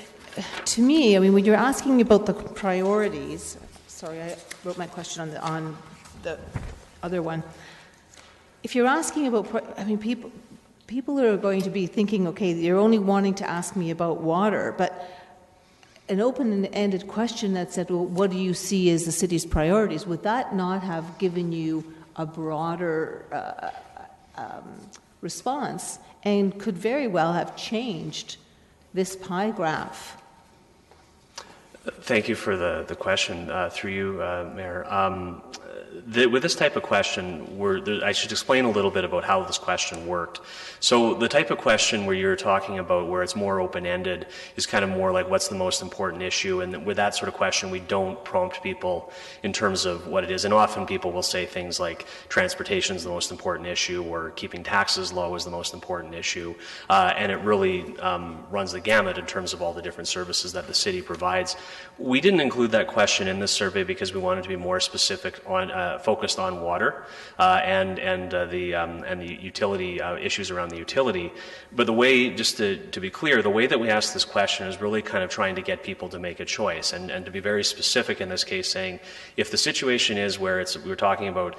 to me, I mean, when you're asking about the priorities, sorry, I wrote my question on the other one. if you're asking about, people are going to be thinking, okay, you're only wanting to ask me about water, but an open-ended question that said, well, what do you see as the city's priorities? Would that not have given you a broader response and could very well have changed this pie graph? Thank you for the question, through you, Mayor. With this type of question, I should explain a little bit about how this question worked. So the type of question where you're talking about where it's more open-ended is kind of more like what's the most important issue, and with that sort of question we don't prompt people in terms of what it is, and often people will say things like transportation is the most important issue or keeping taxes low is the most important issue, and it really runs the gamut in terms of all the different services that the city provides. We didn't include that question in this survey because we wanted to be more specific on focused on water and the utility issues around the utility. But the way, just to be clear, the way that we asked this question is really kind of trying to get people to make a choice and to be very specific in this case, saying if the situation is where we're talking about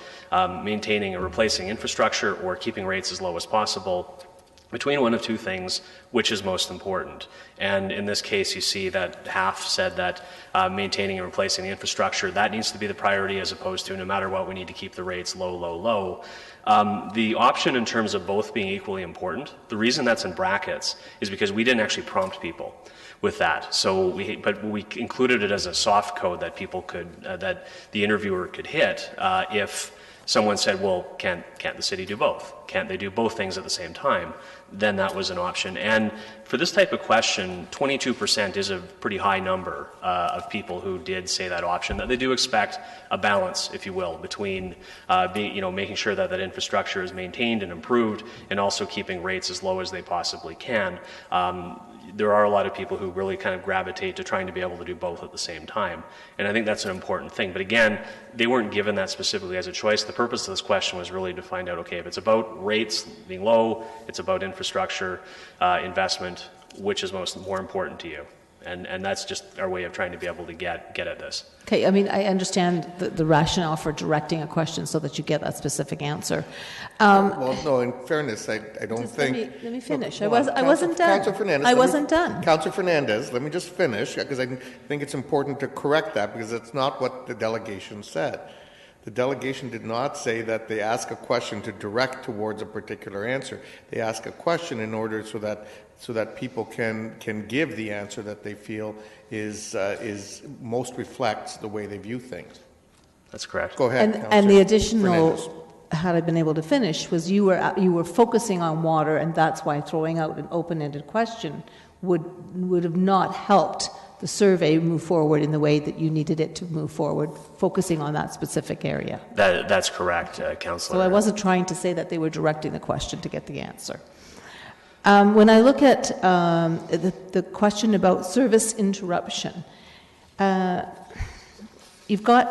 maintaining or replacing infrastructure or keeping rates as low as possible, between one of two things, which is most important? And in this case, you see that half said that maintaining and replacing the infrastructure, that needs to be the priority, as opposed to no matter what, we need to keep the rates low, low, low. The option in terms of both being equally important, the reason that's in brackets is because we didn't actually prompt people with that. But we included it as a soft code that people could, that the interviewer could hit if someone said, well, can't the city do both? Can't they do both things at the same time? Then that was an option. And for this type of question, 22% is a pretty high number of people who did say that option, that they do expect a balance, if you will, between making sure that infrastructure is maintained and improved and also keeping rates as low as they possibly can. There are a lot of people who really kind of gravitate to trying to be able to do both at the same time. And I think that's an important thing. But again, they weren't given that specifically as a choice. The purpose of this question was really to find out, okay, if it's about rates being low, it's about infrastructure investment, which is more important to you? And that's just our way of trying to be able to get at this. Okay, I understand the rationale for directing a question so that you get that specific answer. Well, no, in fairness, I don't think... Let me finish. No, I wasn't done. Councillor Fernandez. I wasn't done. Councillor Fernandez, let me just finish, because I think it's important to correct that, because it's not what the delegation said. The delegation did not say that they ask a question to direct towards a particular answer. They ask a question in order so that people can give the answer that they feel is most reflects the way they view things. That's correct. Go ahead, and the additional, Fernandez. had I been able to finish, was you were focusing on water, and that's why throwing out an open-ended question would have not helped the survey move forward in the way that you needed it to move forward, focusing on that specific area. That's correct, Councillor. So I wasn't trying to say that they were directing the question to get the answer. When I look at the question about service interruption, you've got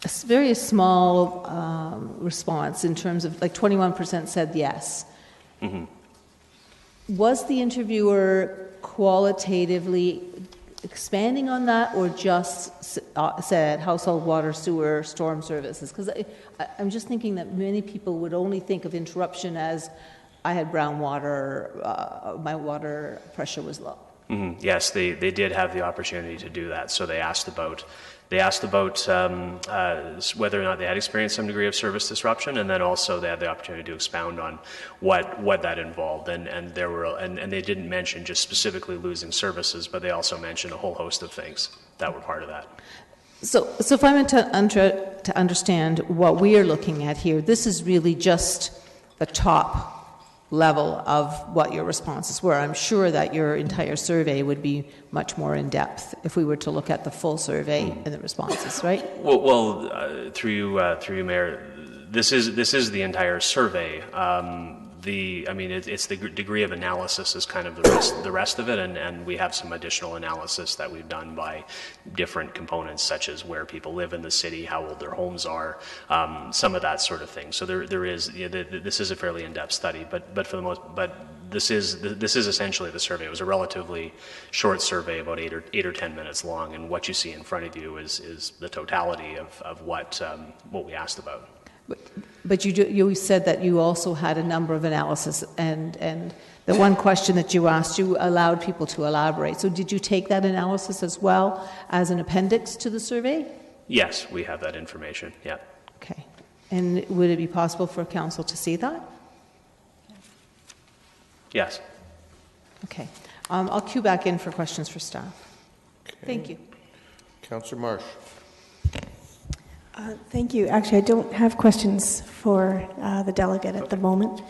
a very small response in terms of, like 21% said yes. Mm-hmm. Was the interviewer qualitatively expanding on that, or just said household water, sewer, storm services? Because I'm just thinking that many people would only think of interruption as I had brown water, my water pressure was low. Mm-hmm. Yes, they did have the opportunity to do that. So they asked about whether or not they had experienced some degree of service disruption, and then also they had the opportunity to expound on what that involved. And they didn't mention just specifically losing services, but they also mentioned a whole host of things that were part of that. So if I'm to understand what we are looking at here, this is really just the top level of what your responses were. I'm sure that your entire survey would be much more in depth if we were to look at the full survey and the responses, right? Well, through you, Mayor, this is the entire survey. It's the degree of analysis is kind of the rest of it, and we have some additional analysis that we've done by different components, such as where people live in the city, how old their homes are, some of that sort of thing. So there is this is a fairly in-depth study, but for the most, this is essentially the survey. It was a relatively short survey, about 8 or 10 minutes long, and what you see in front of you is the totality of what we asked about. But you said that you also had a number of analysis, and the one question that you asked, you allowed people to elaborate. So did you take that analysis as well as an appendix to the survey? Yes, we have that information, yeah. Okay. And would it be possible for council to see that? Yes. Okay. I'll cue back in for questions for staff. Okay. Thank you. Councillor Marsh. Thank you. Actually, I don't have questions for the delegate at the moment.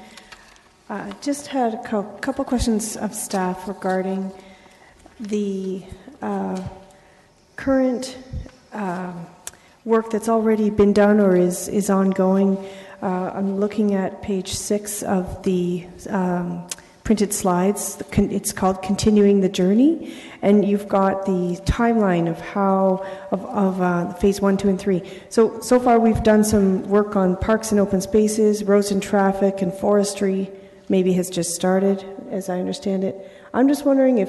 Just had a couple questions of staff regarding the current work that's already been done or is ongoing. I'm looking at page 6 of the printed slides. It's called Continuing the Journey, and you've got the timeline of how of phase 1, 2, and 3. So far we've done some work on parks and open spaces, roads and traffic, and forestry. Maybe has just started, as I understand it. I'm just wondering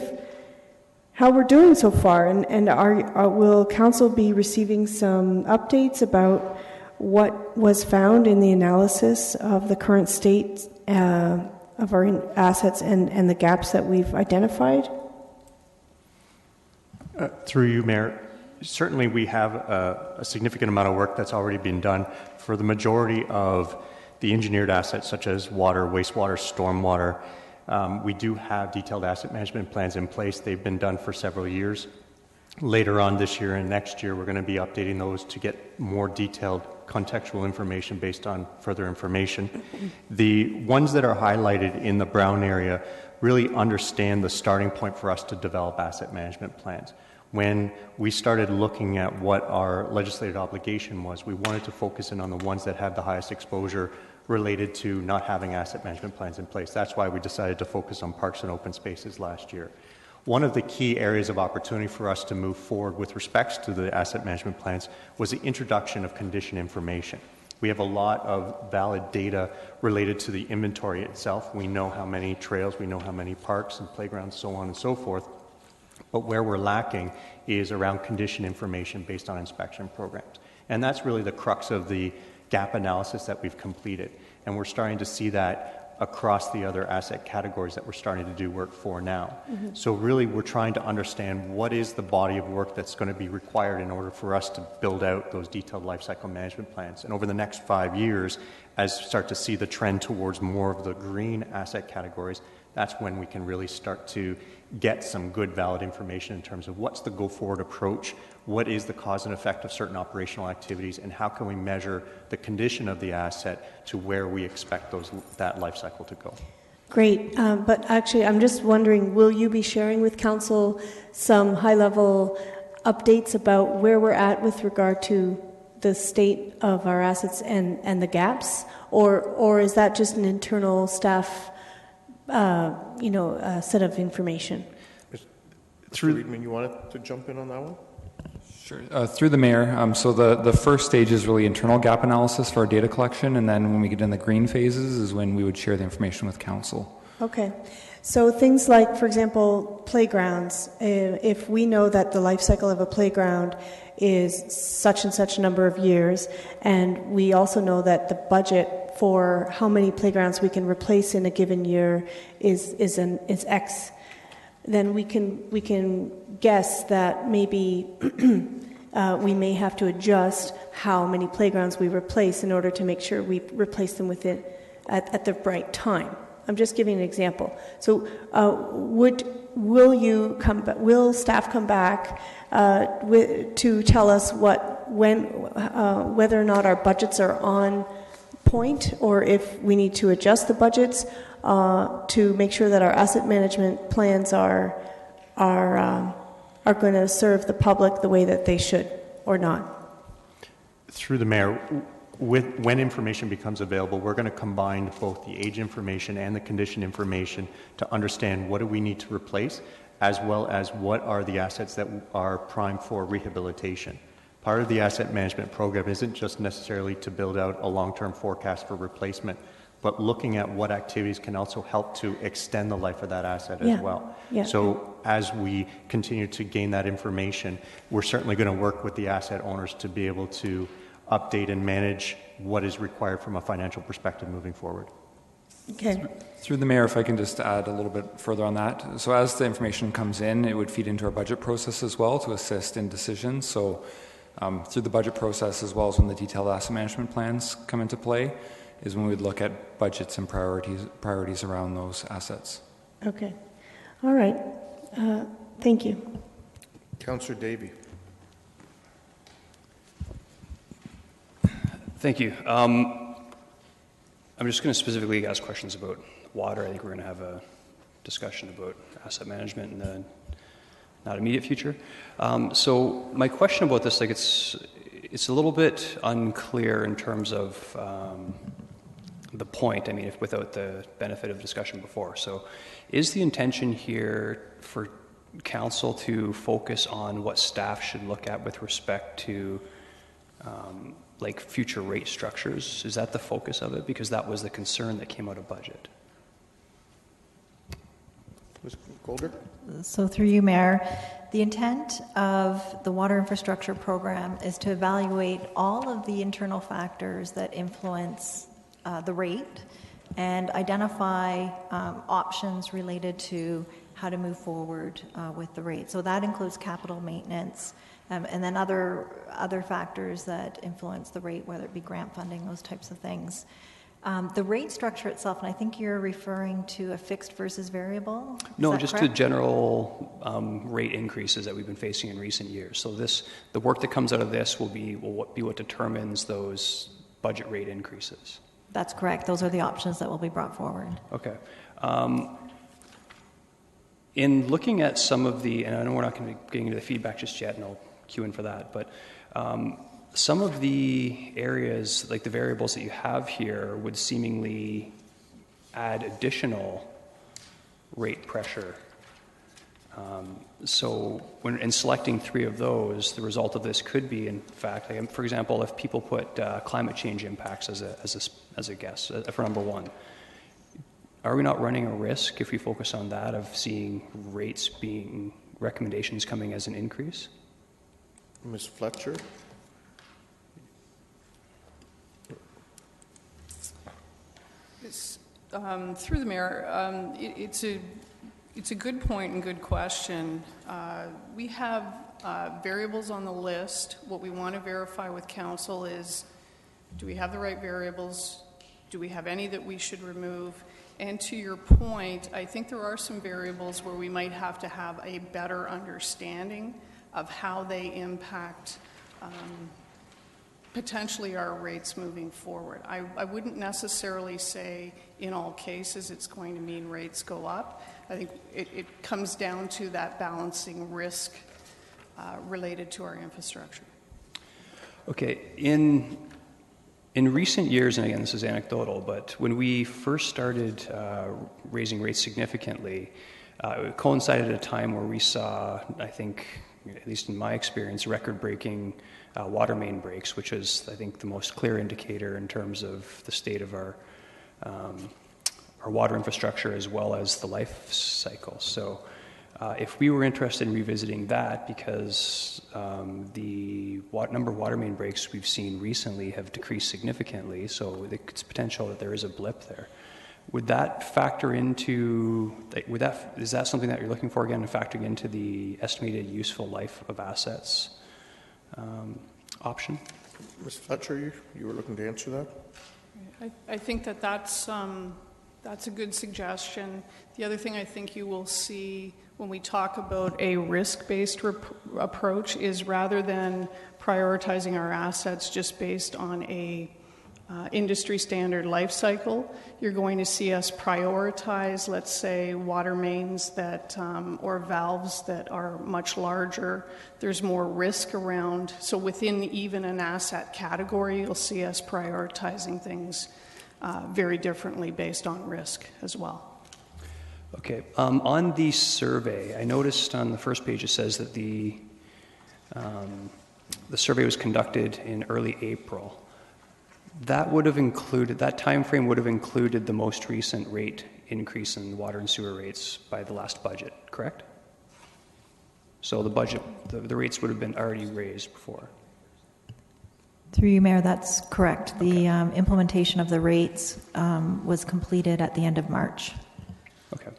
how we're doing so far, and will council be receiving some updates about what was found in the analysis of the current state of our assets and the gaps that we've identified? Through you, Mayor, certainly we have a significant amount of work that's already been done for the majority of the engineered assets such as water, wastewater, stormwater. We do have detailed asset management plans in place. They've been done for several years. Later on this year and next year, we're going to be updating those to get more detailed contextual information based on further information. The ones that are highlighted in the brown area really understand the starting point for us to develop asset management plans. When we started looking at what our legislative obligation was, we wanted to focus in on the ones that have the highest exposure related to not having asset management plans in place. That's why we decided to focus on parks and open spaces last year. One of the key areas of opportunity for us to move forward with respects to the asset management plans was the introduction of condition information. We have a lot of valid data related to the inventory itself. We know how many trails, we know how many parks and playgrounds, so on and so forth. But where we're lacking is around condition information based on inspection programs. And that's really the crux of the gap analysis that we've completed. And we're starting to see that across the other asset categories that we're starting to do work for now. Mm-hmm. So really we're trying to understand what is the body of work that's going to be required in order for us to build out those detailed life cycle management plans. And over the next 5 years, as we start to see the trend towards more of the green asset categories, that's when we can really start to get some good valid information in terms of what's the go-forward approach, what is the cause and effect of certain operational activities, and how can we measure the condition of the asset to where we expect that life cycle to go. Great, but actually I'm just wondering, will you be sharing with council some high-level updates about where we're at with regard to the state of our assets and the gaps, or is that just an internal staff set of information? Mr. Reedman, you wanted to jump in on that one? Sure. Through the mayor, so the first stage is really internal gap analysis for our data collection, and then when we get in the green phases is when we would share the information with council. Okay. So things like, for example, playgrounds. If we know that the life cycle of a playground is such and such a number of years, and we also know that the budget for how many playgrounds we can replace in a given year is X, then we can guess that maybe we may have to adjust how many playgrounds we replace in order to make sure we replace them at the right time. I'm just giving an example. So will staff come back to tell us whether or not our budgets are on point, or if we need to adjust the budgets to make sure that our asset management plans are going to serve the public the way that they should, or not? Through the mayor, when information becomes available, we're going to combine both the age information and the condition information to understand what do we need to replace, as well as what are the assets that are primed for rehabilitation. Part of the asset management program isn't just necessarily to build out a long-term forecast for replacement, but looking at what activities can also help to extend the life of that asset as well. Yeah. So as we continue to gain that information, we're certainly going to work with the asset owners to be able to update and manage what is required from a financial perspective moving forward. Okay. Through the mayor, if I can just add a little bit further on that. So as the information comes in, it would feed into our budget process as well to assist in decisions. So through the budget process, as well as when the detailed asset management plans come into play, is when we'd look at budgets and priorities around those assets. Okay. All right. Thank you. Councillor Davey. Thank you. I'm just going to specifically ask questions about water. I think we're going to have a discussion about asset management in the not immediate future. So my question about this, like it's a little bit unclear in terms of the point. I mean, if without the benefit of discussion before. So, is the intention here for council to focus on what staff should look at with respect to like future rate structures? Is that the focus of it? Because that was the concern that came out of budget. Ms. Golder? So through you, Mayor, the intent of the water infrastructure program is to evaluate all of the internal factors that influence the rate and identify options related to how to move forward with the rate. So that includes capital maintenance, and then other factors that influence the rate, whether it be grant funding, those types of things. The rate structure itself, and I think you're referring to a fixed versus variable? No, just the general rate increases that we've been facing in recent years. So the work that comes out of this will be what determines those budget rate increases. That's correct. Those are the options that will be brought forward. Okay. In looking at some of the, and I know we're not going to be getting into the feedback just yet, and I'll cue in for that, but some of the areas, like the variables that you have here, would seemingly add additional rate pressure. So in selecting three of those, the result of this could be, in fact, like, for example, if people put climate change impacts as a guess for number one, are we not running a risk if we focus on that of seeing rates being recommendations coming as an increase? Ms. Fletcher? Through the mayor, it's a good point and good question. We have variables on the list. What we want to verify with council is, do we have the right variables? Do we have any that we should remove? And to your point, I think there are some variables where we might have to have a better understanding of how they impact potentially our rates moving forward. I wouldn't necessarily say in all cases it's going to mean rates go up. I think it comes down to that balancing risk related to our infrastructure. Okay, in recent years, and again this is anecdotal, but when we first started raising rates significantly, it coincided at a time where we saw, I think, at least in my experience, record-breaking water main breaks, which is, I think, the most clear indicator in terms of the state of our water infrastructure as well as the life cycle. So if we were interested in revisiting that, because the number of water main breaks we've seen recently have decreased significantly, so it's potential that there is a blip there. Would that factor into, is that something that you're looking for, again, factoring into the estimated useful life of assets option? Ms. Fletcher, you were looking to answer that? I think that's a good suggestion. The other thing I think you will see when we talk about a risk-based approach is, rather than prioritizing our assets just based on a industry standard life cycle, you're going to see us prioritize, let's say, water mains that or valves that are much larger. There's more risk around. So within even an asset category, you'll see us prioritizing things very differently based on risk as well. Okay. On the survey, I noticed on the first page it says that the survey was conducted in early April. That time frame would have included the most recent rate increase in water and sewer rates by the last budget, correct? So the rates would have been already raised before. Through you, Mayor, that's correct. The implementation of the rates was completed at the end of March. Okay.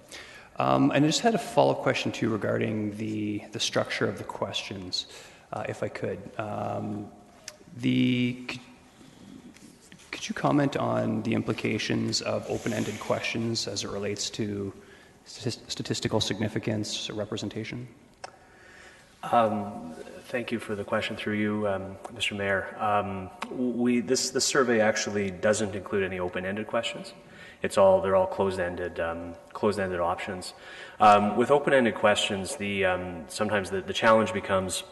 And I just had a follow-up question too regarding the structure of the questions, if I could. Could you comment on the implications of open-ended questions as it relates to statistical significance or representation? Thank you for the question through you, Mr. Mayor. This survey actually doesn't include any open-ended questions. They're all closed-ended options. With open-ended questions, sometimes the challenge becomes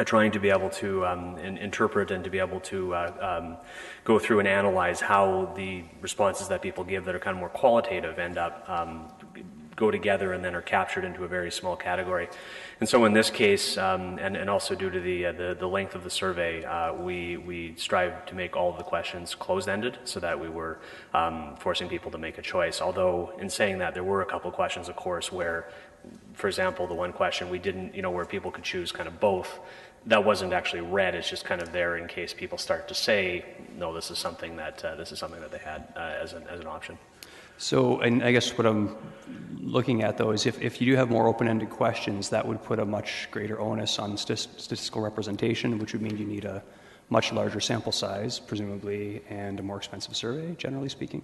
trying to be able to interpret and to be able to go through and analyze how the responses that people give that are kind of more qualitative end up go together and then are captured into a very small category. And so in this case, and also due to the length of the survey, we strive to make all of the questions closed-ended so that we were forcing people to make a choice. Although in saying that, there were a couple questions, of course, where, for example, the one question we didn't, where people could choose kind of both, that wasn't actually read. It's just kind of there in case people start to say, no, this is something that they had as an option. So, and I guess what I'm looking at, though, is if you do have more open-ended questions, that would put a much greater onus on statistical representation, which would mean you need a much larger sample size, presumably, and a more expensive survey, generally speaking.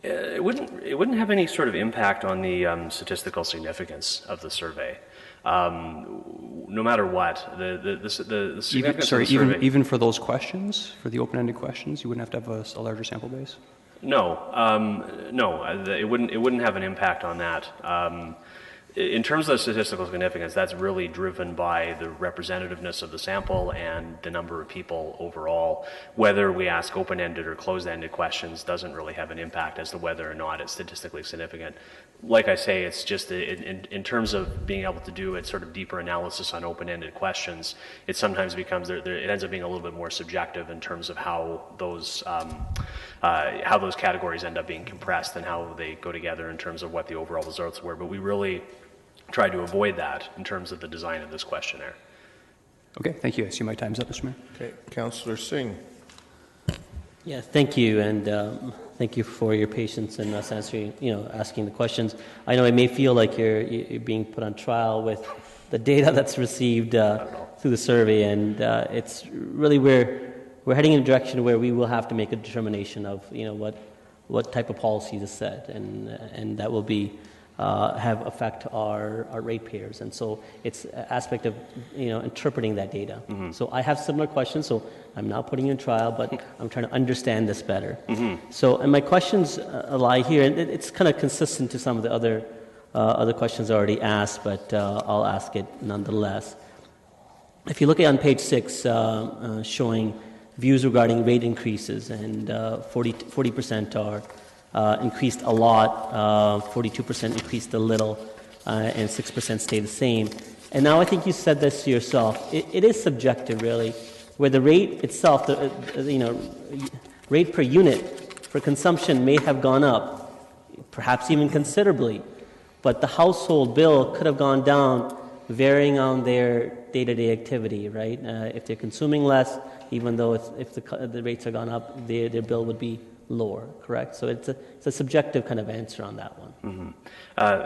It wouldn't have any sort of impact on the statistical significance of the survey. No matter what, the significance of the survey... Even for those questions, for the open-ended questions, you wouldn't have to have a larger sample base? No, it wouldn't have an impact on that. In terms of statistical significance, that's really driven by the representativeness of the sample and the number of people overall. Whether we ask open-ended or closed-ended questions doesn't really have an impact as to whether or not it's statistically significant. Like I say, it's just in terms of being able to do a sort of deeper analysis on open-ended questions, it sometimes becomes, it ends up being a little bit more subjective in terms of how those categories end up being compressed and how they go together in terms of what the overall results were. But we really try to avoid that in terms of the design of this questionnaire. Okay, thank you. I see my time's up, Mr. Mayor. Okay, Councillor Singh. Yeah, thank you, and thank you for your patience in us answering, asking the questions. I know it may feel like you're being put on trial with the data that's received through the survey, and it's really we're heading in a direction where we will have to make a determination of what type of policy is set, and that will be have affect our ratepayers, and so it's an aspect of interpreting that data. Mm-hmm. So I have similar questions. So I'm not putting you in trial, but I'm trying to understand this better. Mm-hmm. So and my questions lie here, and it's kind of consistent to some of the other questions already asked, but I'll ask it nonetheless. If you look at on page 6, showing views regarding rate increases, and 40% are increased a lot, 42% increased a little, and 6% stay the same. And now I think you said this to yourself. It is subjective, really, where the rate itself, rate per unit for consumption may have gone up, perhaps even considerably, but the household bill could have gone down, varying on their day-to-day activity, right? If they're consuming less, even though if the rates have gone up, their bill would be lower, correct? So it's a subjective kind of answer on that one. Mm-hmm.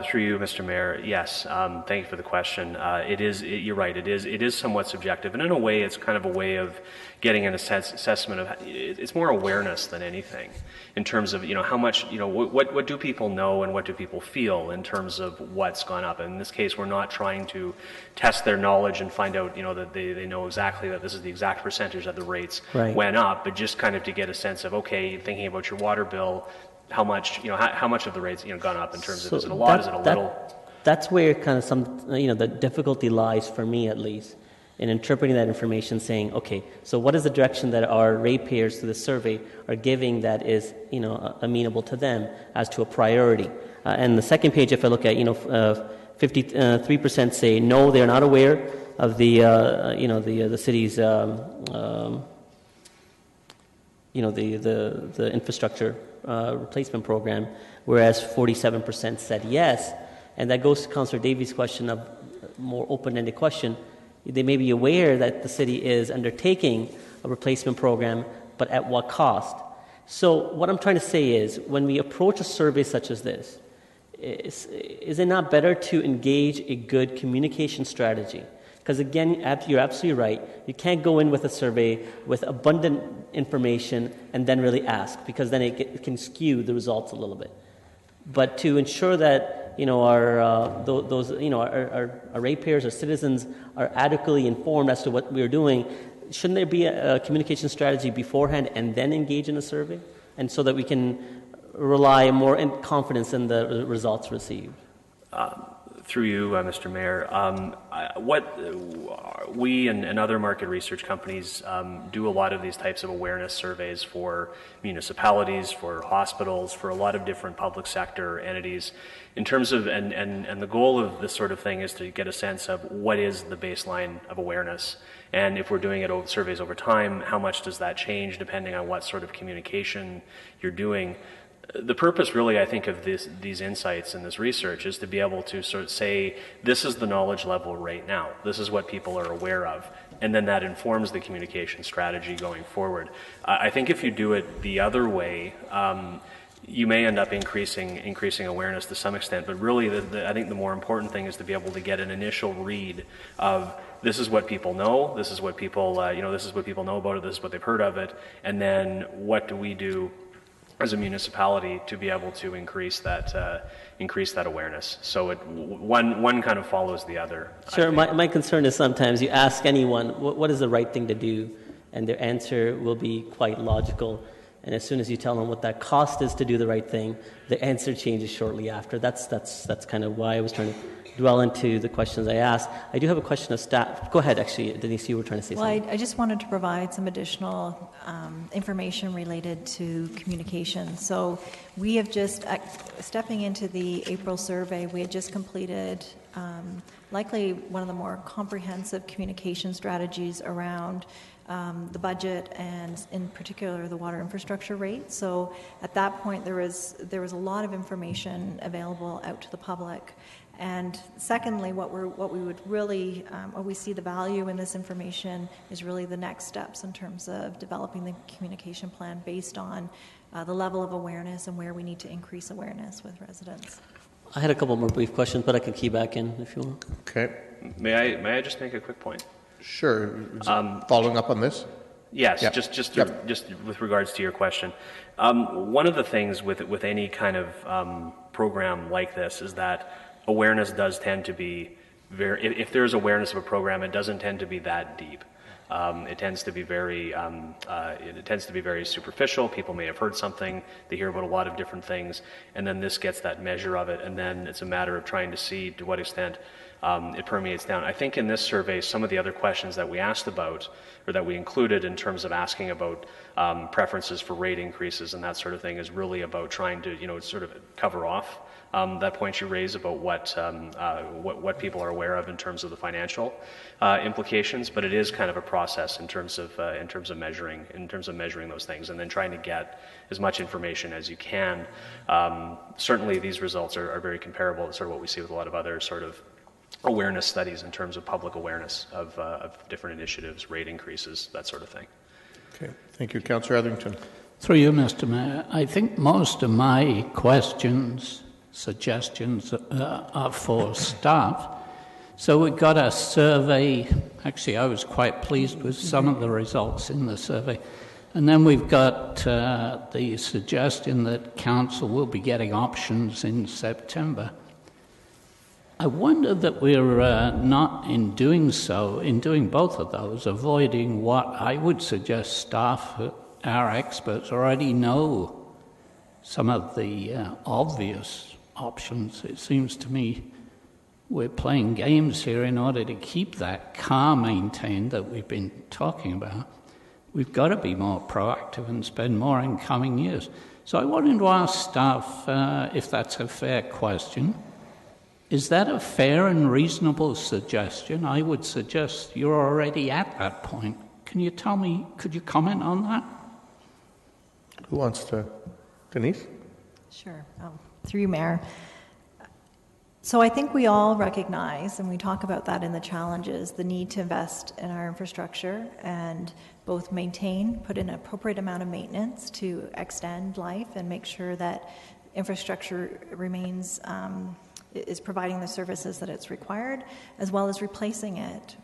Through you, Mr. Mayor, yes. Thank you for the question. You're right. It is somewhat subjective, and in a way, it's kind of a way of getting an assessment of. It's more awareness than anything, in terms of how much what do people know and what do people feel in terms of what's gone up. And in this case, we're not trying to test their knowledge and find out that they know exactly that this is the exact percentage that the rates went up, but just kind of to get a sense of thinking about your water bill. How much of the rates gone up in terms of, is it a lot, is it a little? That's where kind of some the difficulty lies for me, at least, in interpreting that information, saying, okay, so what is the direction that our ratepayers through the survey are giving that is amenable to them as to a priority? And the second page, if I look at 53% say no, they're not aware of the city's the infrastructure replacement program, whereas 47% said yes. And that goes to Councillor Davies' question of more open-ended question. They may be aware that the city is undertaking a replacement program, but at what cost? So what I'm trying to say is, when we approach a survey such as this, is it not better to engage a good communication strategy? Because again, you're absolutely right. You can't go in with a survey with abundant information and then really ask, because then it can skew the results a little bit. But to ensure that our ratepayers, our citizens, are adequately informed as to what we're doing, shouldn't there be a communication strategy beforehand and then engage in a survey, and so that we can rely more in confidence in the results received? Through you, Mr. Mayor, what we and other market research companies do a lot of these types of awareness surveys for municipalities, for hospitals, for a lot of different public sector entities. In terms of, and the goal of this sort of thing is to get a sense of what is the baseline of awareness. And if we're doing surveys over time, how much does that change depending on what sort of communication you're doing? The purpose, really, I think, of these insights and this research is to be able to sort of say, this is the knowledge level right now. This is what people are aware of. And then that informs the communication strategy going forward. I think if you do it the other way, you may end up increasing awareness to some extent. But really, I think the more important thing is to be able to get an initial read of, this is what people know, this is what people, this is what people know about it, this is what they've heard of it, and then what do we do as a municipality to be able to increase that awareness. So one kind of follows the other. Sure. My concern is sometimes you ask anyone what is the right thing to do, and their answer will be quite logical. And as soon as you tell them what that cost is to do the right thing, the answer changes shortly after. That's kind of why I was trying to dwell into the questions I asked. I do have a question of staff. Go ahead, actually, Denise, you were trying to say something. I just wanted to provide some additional information related to communication. So we have just, stepping into the April survey, we had just completed likely one of the more comprehensive communication strategies around the budget and in particular the water infrastructure rate. So at that point there was a lot of information available out to the public. And secondly, what we see the value in this information is really the next steps in terms of developing the communication plan based on the level of awareness and where we need to increase awareness with residents. I had a couple more brief questions, but I can key back in if you want. Okay. May I just make a quick point? Sure. Following up on this? Yes, Yep. just Yep. with regards to your question. One of the things with any kind of program like this is that awareness does tend to be if there's awareness of a program, it doesn't tend to be that deep. It tends to be very superficial. People may have heard something, they hear about a lot of different things, and then this gets that measure of it, and then it's a matter of trying to see to what extent it permeates down. I think in this survey, some of the other questions that we asked about, or that we included in terms of asking about preferences for rate increases and that sort of thing, is really about trying to, sort of cover off that point you raise about what people are aware of in terms of the financial implications. But it is kind of a process in terms of measuring those things, and then trying to get as much information as you can. Certainly, these results are very comparable to sort of what we see with a lot of other sort of awareness studies in terms of public awareness of different initiatives, rate increases, that sort of thing. Okay. Thank you, Councillor Etherington. Through you, Mr. Mayor, I think most of my suggestions are for staff. So we got a survey. Actually, I was quite pleased with some of the results in the survey. And then we've got the suggestion that council will be getting options in September. I wonder that we're not, in doing both of those, avoiding what I would suggest staff, our experts, already know some of the obvious options. It seems to me we're playing games here in order to keep that car maintained that we've been talking about. We've got to be more proactive and spend more in coming years. So I wanted to ask staff if that's a fair question. Is that a fair and reasonable suggestion? I would suggest you're already at that point. Can you tell me, could you comment on that? Who wants to? Denise? Sure. Through you, Mayor. So I think we all recognize, and we talk about that in the challenges, the need to invest in our infrastructure and both maintain, put in an appropriate amount of maintenance to extend life and make sure that infrastructure remains, is providing the services that it's required, as well as replacing it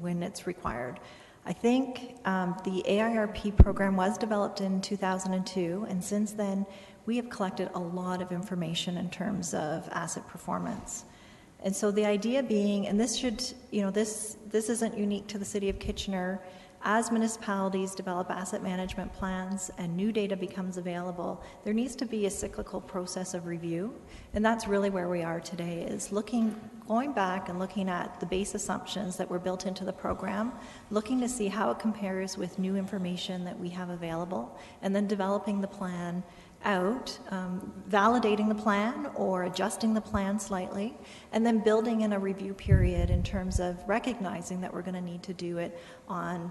when it's required. I think the AIRP program was developed in 2002, and since then we have collected a lot of information in terms of asset performance. And so the idea being, and this should, this isn't unique to the City of Kitchener, as municipalities develop asset management plans and new data becomes available, there needs to be a cyclical process of review. And that's really where we are today, is going back and looking at the base assumptions that were built into the program, looking to see how it compares with new information that we have available, and then developing the plan out, validating the plan or adjusting the plan slightly, and then building in a review period in terms of recognizing that we're going to need to do it on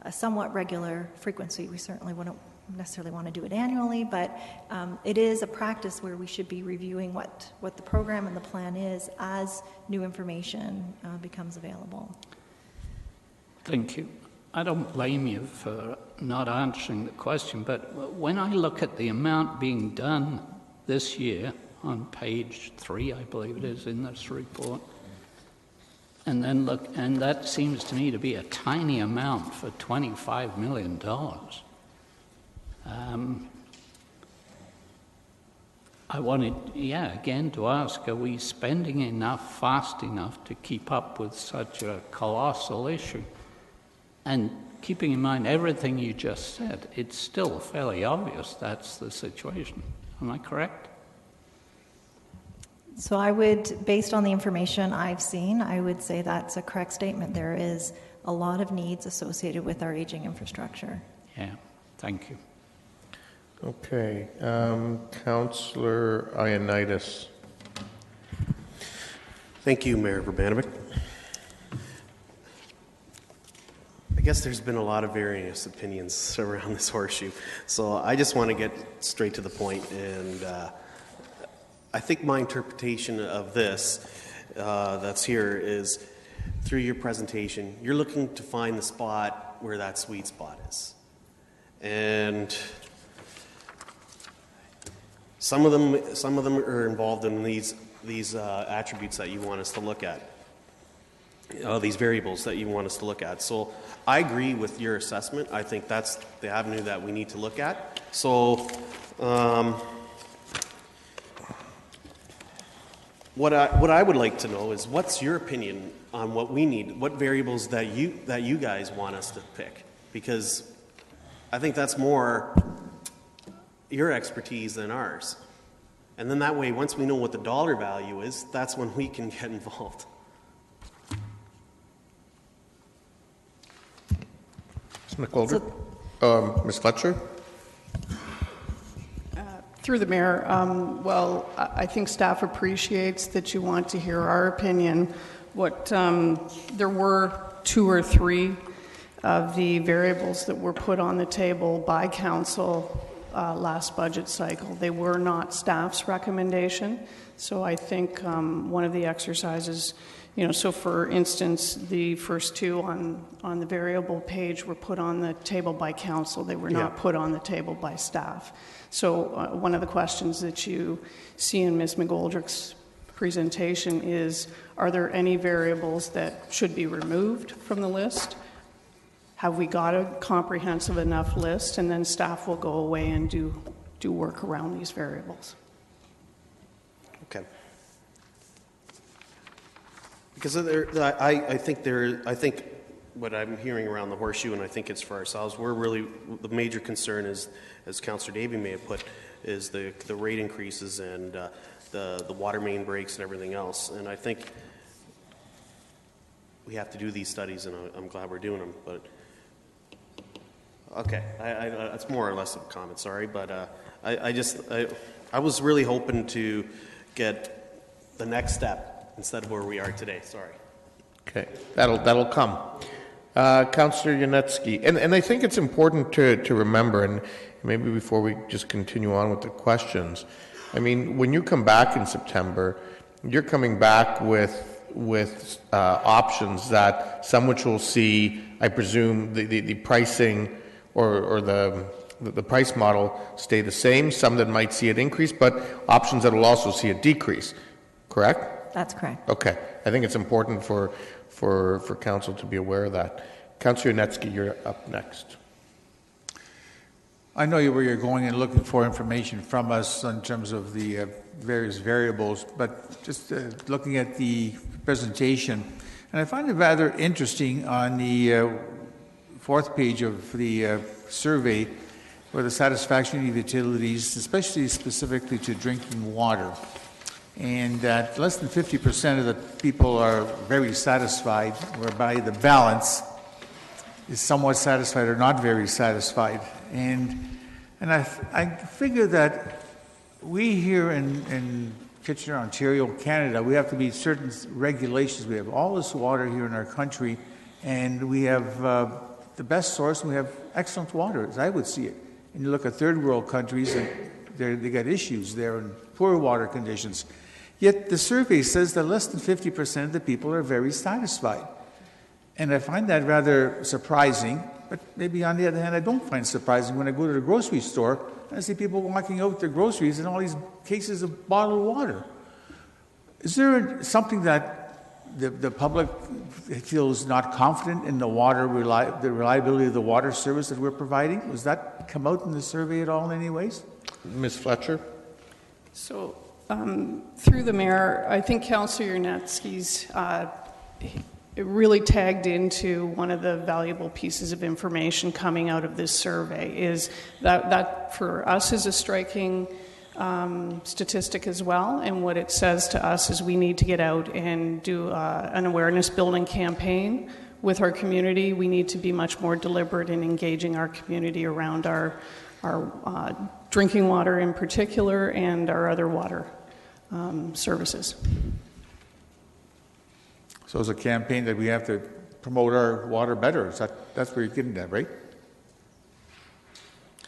a somewhat regular frequency. We certainly wouldn't necessarily want to do it annually, but it is a practice where we should be reviewing what the program and the plan is as new information becomes available. Thank you. I don't blame you for not answering the question, but when I look at the amount being done this year on page 3, I believe it is in this report, and then look, and that seems to me to be a tiny amount for $25 million. I wanted, again, to ask, are we spending enough fast enough to keep up with such a colossal issue? And keeping in mind everything you just said, it's still fairly obvious that's the situation. Am I correct? So I would, based on the information I've seen, I would say that's a correct statement. There is a lot of needs associated with our aging infrastructure. Yeah, thank you. Okay, Councillor Ioannidis. Thank you, Mayor Urbanovic. I guess there's been a lot of various opinions around this horseshoe, so I just want to get straight to the point, and I think my interpretation of this that's here is, through your presentation, you're looking to find the spot where that sweet spot is. And some of them are involved in these attributes that you want us to look at, these variables that you want us to look at. So I agree with your assessment. I think that's the avenue that we need to look at. So what I would like to know is, what's your opinion on what we need, what variables that you guys want us to pick? Because I think that's more your expertise than ours. And then that way, once we know what the dollar value is, that's when we can get involved. Ms. McGoldrick? Ms. Fletcher? Through the Mayor, well, I think staff appreciates that you want to hear our opinion. There were 2 or 3 of the variables that were put on the table by council last budget cycle. They were not staff's recommendation, so I think one of the exercises, so for instance, the first 2 on the variable page were put on the table by council. They were not put on the table by staff. So one of the questions that you see in Ms. McGoldrick's presentation is, are there any variables that should be removed from the list? Have we got a comprehensive enough list? And then staff will go away and do work around these variables. Okay. Because I think what I'm hearing around the horseshoe, and I think it's for ourselves, the major concern is, as Councillor Davey may have put, is the rate increases and the water main breaks and everything else. And I think we have to do these studies, and I'm glad we're doing them. But okay, it's more or less a comment. Sorry, but I was really hoping to get the next step instead of where we are today. Sorry. Okay, that'll come. Councillor Yanetsky, and I think it's important to remember, and maybe before we just continue on with the questions, I mean, when you come back in September, you're coming back with options that some which will see, I presume, the pricing or the price model stay the same, some that might see it increase, but options that will also see it decrease, correct? That's correct. Okay. I think it's important for council to be aware of that. Councillor Yanetsky, you're up next. I know where you're going and looking for information from us in terms of the various variables, but just looking at the presentation, and I find it rather interesting on the fourth page of the survey where the satisfaction of utilities, especially specifically to drinking water, and that less than 50% of the people are very satisfied, whereby the balance is somewhat satisfied or not very satisfied. And I figure that we here in Kitchener, Ontario, Canada, we have to meet certain regulations. We have all this water here in our country, and we have the best source, and we have excellent water, as I would see it. And you look at third world countries, and they got issues there and poor water conditions. Yet the survey says that less than 50% of the people are very satisfied. And I find that rather surprising, but maybe on the other hand, I don't find it surprising when I go to the grocery store and I see people walking out with their groceries and all these cases of bottled water. Is there something that the public feels not confident in the the reliability of the water service that we're providing? Does that come out in the survey at all in any ways? Ms. Fletcher? So, through the mayor, I think Councillor Yanetsky's it really tagged into one of the valuable pieces of information coming out of this survey is that for us is a striking statistic as well. And what it says to us is we need to get out and do an awareness building campaign with our community. We need to be much more deliberate in engaging our community around our drinking water in particular and our other water services. So it's a campaign that we have to promote our water better. That's where you're getting at, right?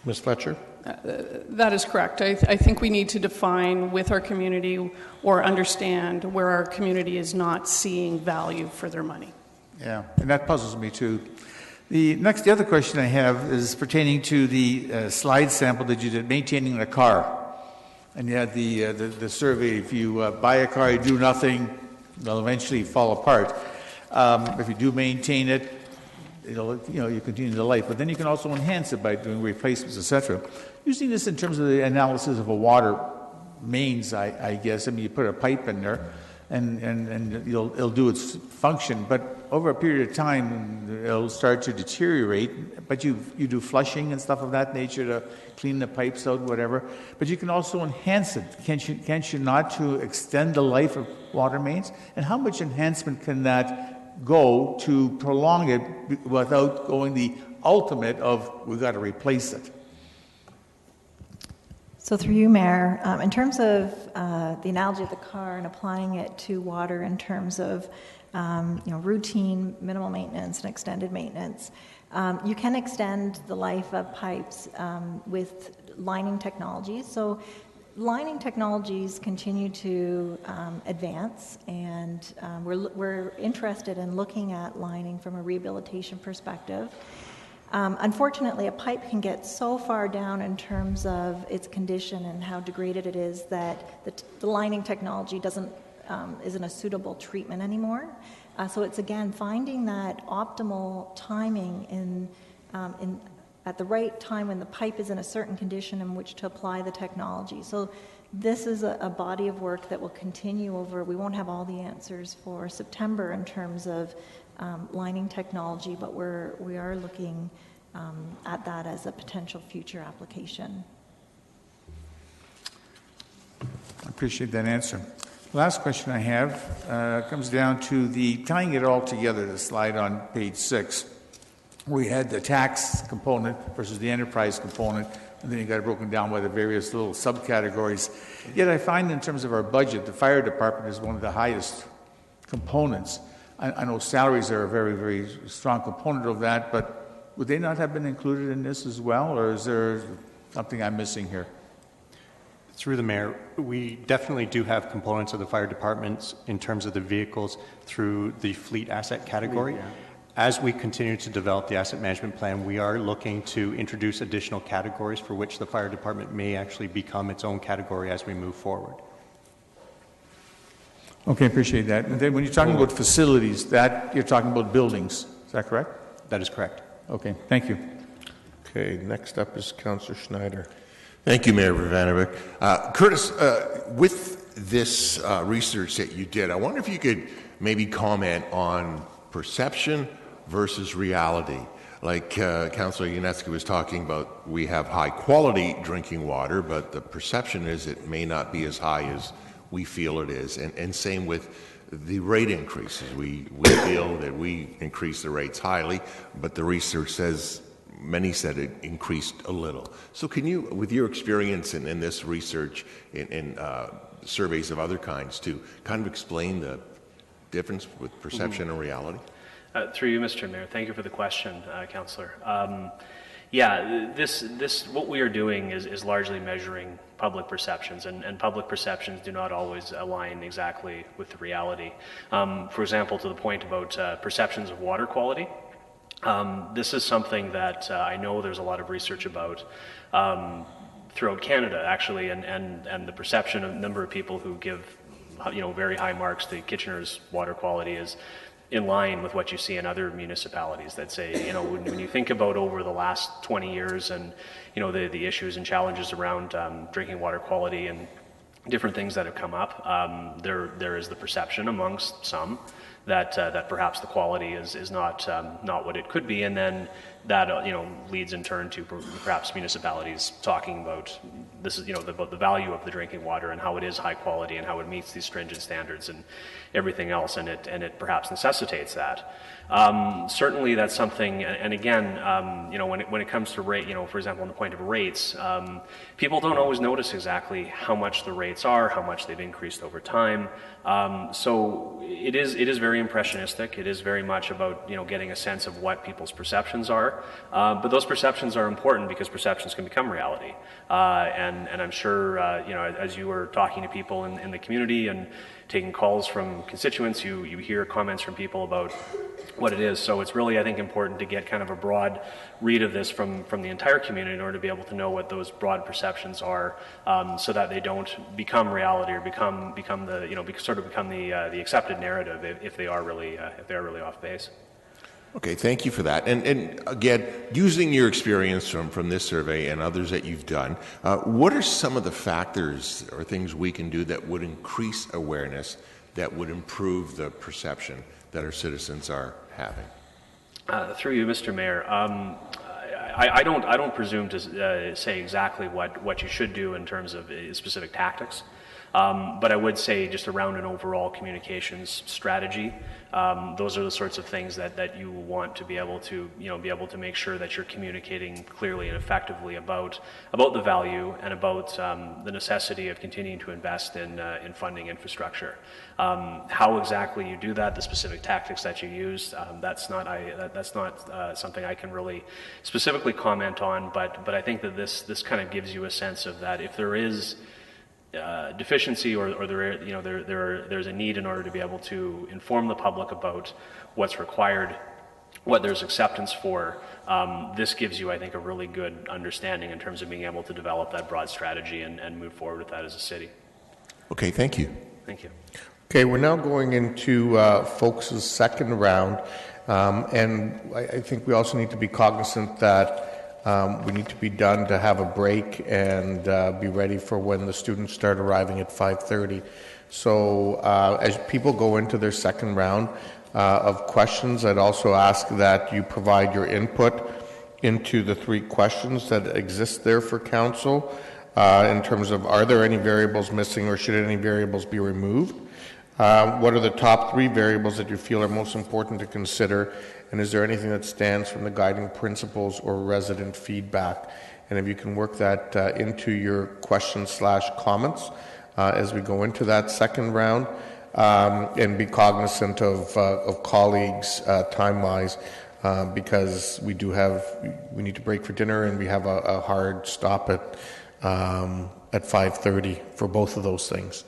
Ms. Fletcher? That is correct. I think we need to define with our community or understand where our community is not seeing value for their money. Yeah, and that puzzles me too. The other question I have is pertaining to the slide sample that you did, maintaining a car. And you had the survey, if you buy a car, you do nothing, it'll eventually fall apart. If you do maintain it, you continue the life. But then you can also enhance it by doing replacements, etc. Using this in terms of the analysis of a water mains, I guess. I mean, you put a pipe in there, and it'll do its function. But over a period of time, it'll start to deteriorate. But you do flushing and stuff of that nature to clean the pipes out, whatever. But you can also enhance it. Can't you not, to extend the life of water mains? And how much enhancement can that go to prolong it without going the ultimate of we've got to replace it? So through you, Mayor, in terms of the analogy of the car and applying it to water in terms of routine, minimal maintenance and extended maintenance, you can extend the life of pipes with lining technologies. So lining technologies continue to advance, and we're interested in looking at lining from a rehabilitation perspective. Unfortunately, a pipe can get so far down in terms of its condition and how degraded it is that the lining technology isn't a suitable treatment anymore. So it's, again, finding that optimal timing at the right time when the pipe is in a certain condition in which to apply the technology. So this is a body of work that will continue over. We won't have all the answers for September in terms of lining technology, but we are looking at that as a potential future application. I appreciate that answer. Last question I have comes down to tying it all together, the slide on page 6. We had the tax component versus the enterprise component, and then you got it broken down by the various little subcategories. Yet I find in terms of our budget, the fire department is one of the highest components. I know salaries are a very, very strong component of that, but would they not have been included in this as well, or is there something I'm missing here? Through the mayor, we definitely do have components of the fire departments in terms of the vehicles through the fleet asset category. As we continue to develop the asset management plan, we are looking to introduce additional categories for which the fire department may actually become its own category as we move forward. Okay, appreciate that. And then when you're talking about facilities, that you're talking about buildings, is that correct? That is correct. Okay, thank you. Okay, next up is Councillor Schneider. Thank you, Mayor Vivanovic. Curtis, with this research that you did, I wonder if you could maybe comment on perception versus reality. Like Councillor Yaneski was talking about, we have high quality drinking water, but the perception is it may not be as high as we feel it is. And same with the rate increases. We feel that we increase the rates highly, but the research says, many said it increased a little. So can you, with your experience in this research, in surveys of other kinds, to kind of explain the difference with perception and reality? Through you, Mr. Mayor, thank you for the question, Councillor. What we are doing is largely measuring public perceptions, and public perceptions do not always align exactly with the reality. For example, to the point about perceptions of water quality, this is something that I know there's a lot of research about throughout Canada, actually, and the perception of a number of people who give very high marks to Kitchener's water quality is in line with what you see in other municipalities that say, when you think about over the last 20 years and, the issues and challenges around drinking water quality and different things that have come up, there is the perception amongst some that perhaps the quality is not what it could be, and then that leads in turn to perhaps municipalities talking about about the value of the drinking water and how it is high quality and how it meets these stringent standards and everything else, and it perhaps necessitates that. Certainly, that's something. And again, when it comes to rate, for example, on the point of rates, people don't always notice exactly how much the rates are, how much they've increased over time. So it is very impressionistic. It is very much about getting a sense of what people's perceptions are. But those perceptions are important because perceptions can become reality. And I'm sure as you were talking to people in the community and taking calls from constituents, you hear comments from people about what it is. So it's really, I think, important to get kind of a broad read of this from the entire community in order to be able to know what those broad perceptions are, so that they don't become reality or become the accepted narrative if they are really off base. Okay, thank you for that. And again, using your experience from this survey and others that you've done, what are some of the factors or things we can do that would increase awareness, that would improve the perception that our citizens are having? Through you, Mr. Mayor, I don't presume to say exactly what you should do in terms of specific tactics. But I would say just around an overall communications strategy, those are the sorts of things that you want to be able to make sure that you're communicating clearly and effectively about the value and about the necessity of continuing to invest in funding infrastructure. How exactly you do that, the specific tactics that you use, that's not something I can really specifically comment on. But I think that this kind of gives you a sense of that if there is deficiency or there's a need in order to be able to inform the public about what's required, what there's acceptance for. This gives you, I think, a really good understanding in terms of being able to develop that broad strategy and move forward with that as a city. Okay, thank you. Thank you. Okay, we're now going into folks' second round, and I think we also need to be cognizant that we need to be done to have a break and be ready for when the students start arriving at 5:30. So as people go into their second round of questions, I'd also ask that you provide your input into the 3 questions that exist there for council in terms of, are there any variables missing or should any variables be removed? What are the top 3 variables that you feel are most important to consider? And is there anything that stands from the guiding principles or resident feedback? And if you can work that into your questions/comments as we go into that second round, and be cognizant of colleagues time-wise, because we need to break for dinner and we have a hard stop at at 5:30 for both of those things.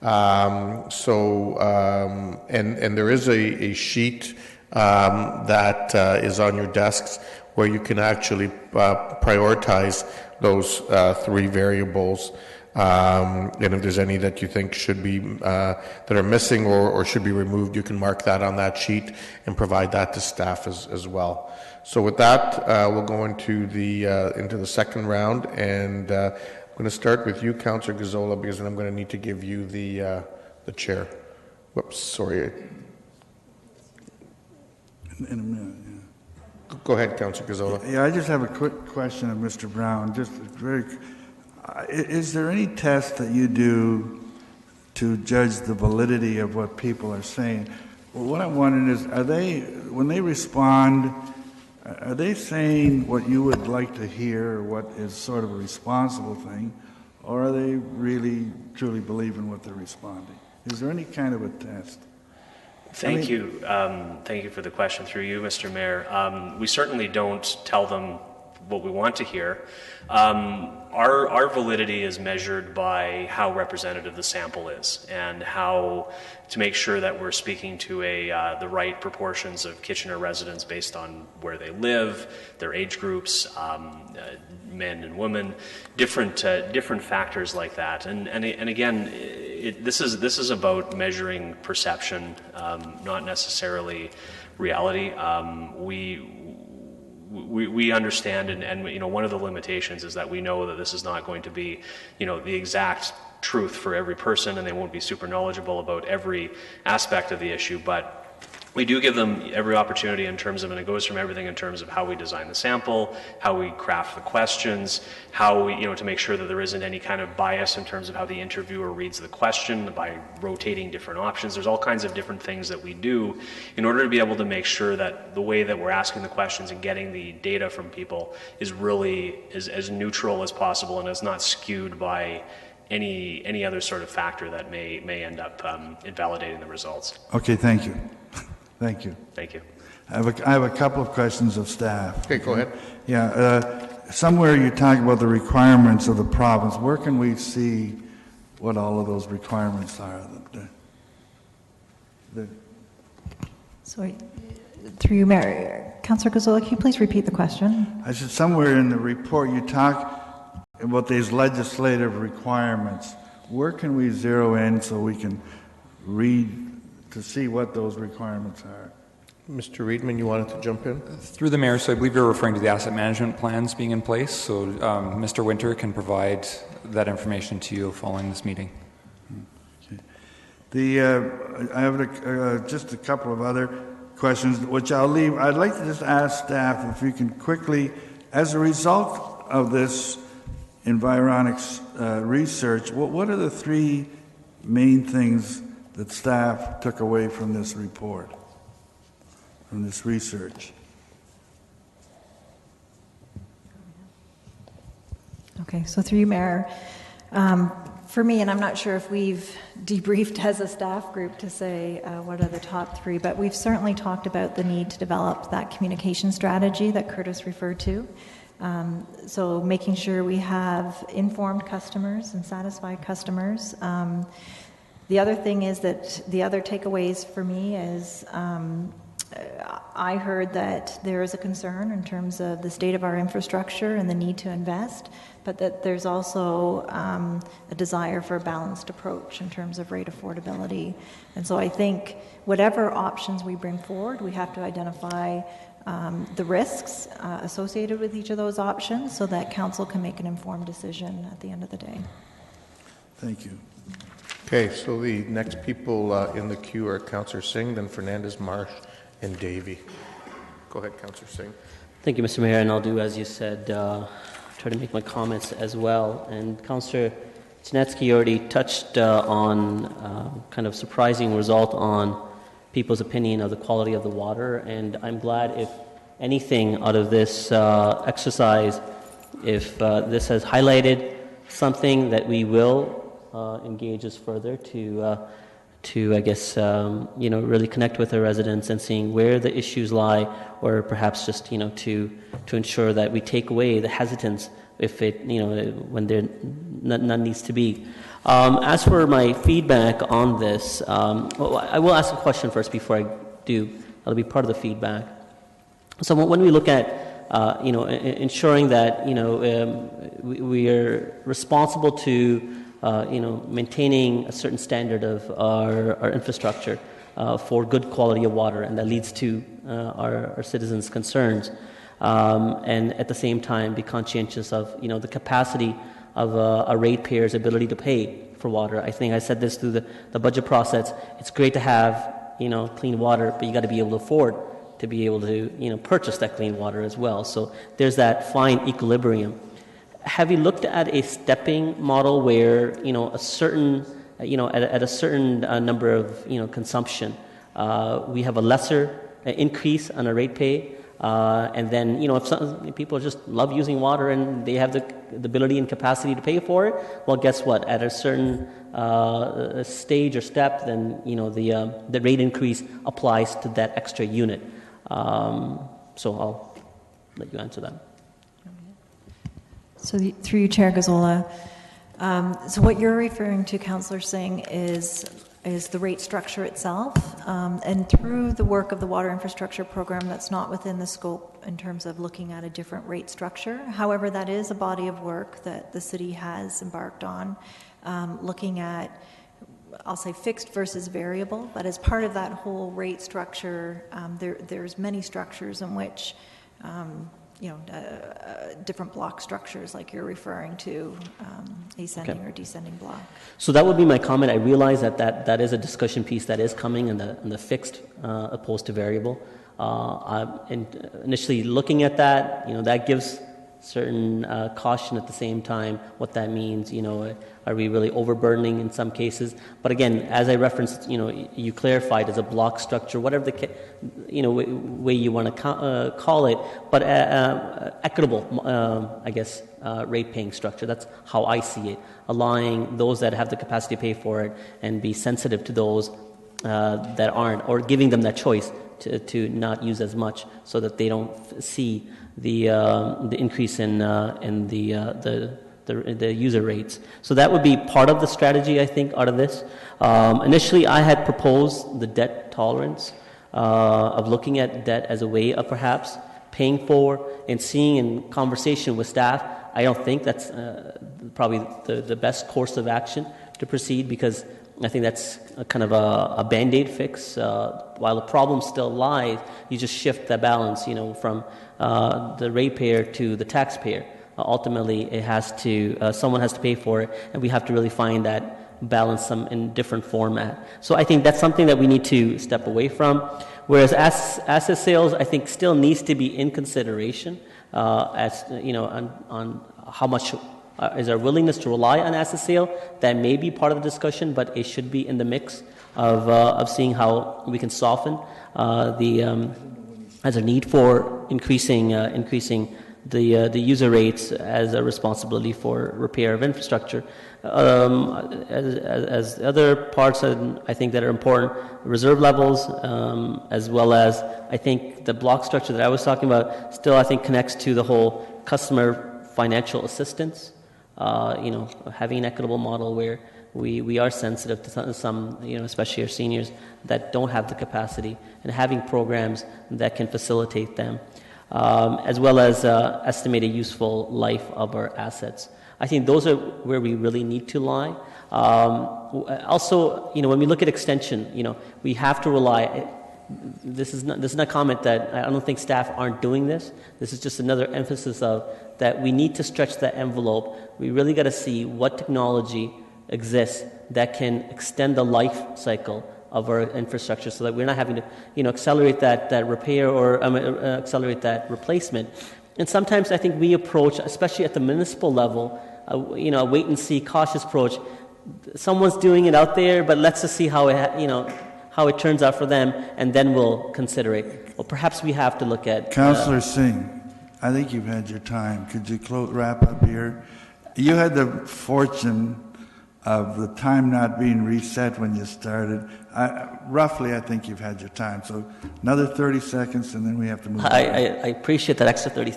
And there is a sheet that is on your desks where you can actually prioritize those three variables. And if there's any that you think should be that are missing or should be removed, you can mark that on that sheet and provide that to staff as well. So with that, we'll go into the second round, and I'm going to start with you, Councillor Gazzola, because then I'm going to need to give you the chair. Whoops, sorry. In a minute, yeah. Go ahead, Councillor Gazzola. Yeah, I just have a quick question of Mr. Brown. Just very, is there any test that you do to judge the validity of what people are saying? Well, what I'm wondering is, when they respond, are they saying what you would like to hear, or what is sort of a responsible thing, or are they really truly believing what they're responding? Is there any kind of a test? Thank you. Thank you for the question through you, Mr. Mayor. We certainly don't tell them what we want to hear. Our validity is measured by how representative the sample is, and how to make sure that we're speaking to the right proportions of Kitchener residents based on where they live, their age groups, men and women, different factors like that. And again, this is about measuring perception, not necessarily reality. We understand, and one of the limitations is that we know that this is not going to be, the exact truth for every person, and they won't be super knowledgeable about every aspect of the issue, but we do give them every opportunity in terms of, and it goes from everything in terms of how we design the sample, how we craft the questions, how we, to make sure that there isn't any kind of bias in terms of how the interviewer reads the question by rotating different options. There's all kinds of different things that we do in order to be able to make sure that the way that we're asking the questions and getting the data from people is really as neutral as possible and is not skewed by any other sort of factor that may end up invalidating the results. Okay, thank you. Thank you. Thank you. I have a couple of questions of staff. Okay, go ahead. Yeah, somewhere you talk about the requirements of the province. Where can we see what all of those requirements are? Sorry, through you, Mayor. Councillor Gazzola, can you please repeat the question? I said somewhere in the report you talk about these legislative requirements. Where can we zero in so we can read to see what those requirements are? Mr. Reedman, you wanted to jump in? Through the Mayor, so I believe you're referring to the asset management plans being in place, so Mr. Winter can provide that information to you following this meeting. Okay. I have just a couple of other questions, which I'll leave. I'd like to just ask staff if you can quickly, as a result of this environics research, what are the three main things that staff took away from this report, from this research? Okay, so through you, Mayor. For me, and I'm not sure if we've debriefed as a staff group to say what are the top three, but we've certainly talked about the need to develop that communication strategy that Curtis referred to. So making sure we have informed customers and satisfied customers. The other thing is that the other takeaways for me is I heard that there is a concern in terms of the state of our infrastructure and the need to invest, but that there's also a desire for a balanced approach in terms of rate affordability. And so I think whatever options we bring forward, we have to identify the risks associated with each of those options so that council can make an informed decision at the end of the day. Thank you. Okay, so the next people in the queue are Councillor Singh, then Fernandez, Marsh, and Davey. Go ahead, Councillor Singh. Thank you, Mr. Mayor, and I'll do as you said, try to make my comments as well. And Councillor Janetsky already touched on kind of surprising result on people's opinion of the quality of the water, and I'm glad if anything out of this exercise, if this has highlighted something that we will engage us further to I guess, really connect with our residents and seeing where the issues lie, or perhaps just, to ensure that we take away the hesitance if it, when there none needs to be. As for my feedback on this, I will ask a question first before I do. That'll be part of the feedback. So when we look at ensuring that we are responsible to maintaining a certain standard of our infrastructure for good quality of water, and that leads to our citizens' concerns, and at the same time be conscientious of the capacity of a ratepayer's ability to pay for water. I think I said this through the budget process. It's great to have clean water, but you got to be able to afford to be able to purchase that clean water as well. So there's that fine equilibrium. Have you looked at a stepping model where a certain at a certain number of consumption we have a lesser increase on a rate pay, and then if some people just love using water and they have the ability and capacity to pay for it, well, guess what? At a certain stage or step, then the rate increase applies to that extra unit. So I'll let you answer that. So through you, Chair Gazzola, so what you're referring to, Councillor Singh, is the rate structure itself, and through the work of the Water Infrastructure Program, that's not within the scope in terms of looking at a different rate structure. However, that is a body of work that the city has embarked on, looking at, I'll say, fixed versus variable, but as part of that whole rate structure, there's many structures in which different block structures like you're referring to, ascending or descending block. So that would be my comment. I realize that is a discussion piece that is coming in the fixed opposed to variable. And initially looking at that, that gives certain caution at the same time. What that means, are we really overburdening in some cases? But again, as I referenced, you clarified as a block structure, whatever the way you want to call it, but equitable, I guess, rate paying structure. That's how I see it, allowing those that have the capacity to pay for it and be sensitive to those that aren't, or giving them that choice to not use as much, so that they don't see the increase in the user rates. So that would be part of the strategy, I think, out of this. Initially, I had proposed the debt tolerance of looking at debt as a way of perhaps paying for and seeing in conversation with staff. I don't think that's probably the best course of action to proceed, because I think that's a kind of a Band-Aid fix. While the problem still lies, you just shift the balance, from the ratepayer to the taxpayer. Ultimately, it has to someone has to pay for it, and we have to really find that balance in different format. So I think that's something that we need to step away from. Whereas asset sales, I think, still needs to be in consideration as on how much. Is our willingness to rely on asset sale? That may be part of the discussion, but it should be in the mix of seeing how we can soften as a need for increasing the user rates as a responsibility for repair of infrastructure. As other parts, I think, that are important, reserve levels, as well as I think the block structure that I was talking about still, I think, connects to the whole customer financial assistance. Having an equitable model where we are sensitive to some, especially our seniors that don't have the capacity, and having programs that can facilitate them, as well as estimated useful life of our assets. I think those are where we really need to lie. Also, when we look at extension, we have to rely. This is not a comment that I don't think staff aren't doing this. This is just another emphasis of that we need to stretch that envelope. We really got to see what technology exists that can extend the life cycle of our infrastructure, so that we're not having to, accelerate that repair or accelerate that replacement. And sometimes I think we approach, especially at the municipal level, a wait and see, cautious approach. Someone's doing it out there, but let's just see how it turns out for them, and then we'll consider it. Or perhaps we have to look at... Councillor Singh, I think you've had your time. Could you wrap up here? You had the fortune of the time not being reset when you started. Roughly, I think you've had your time. So another 30 seconds, and then we have to move on. I appreciate that extra 30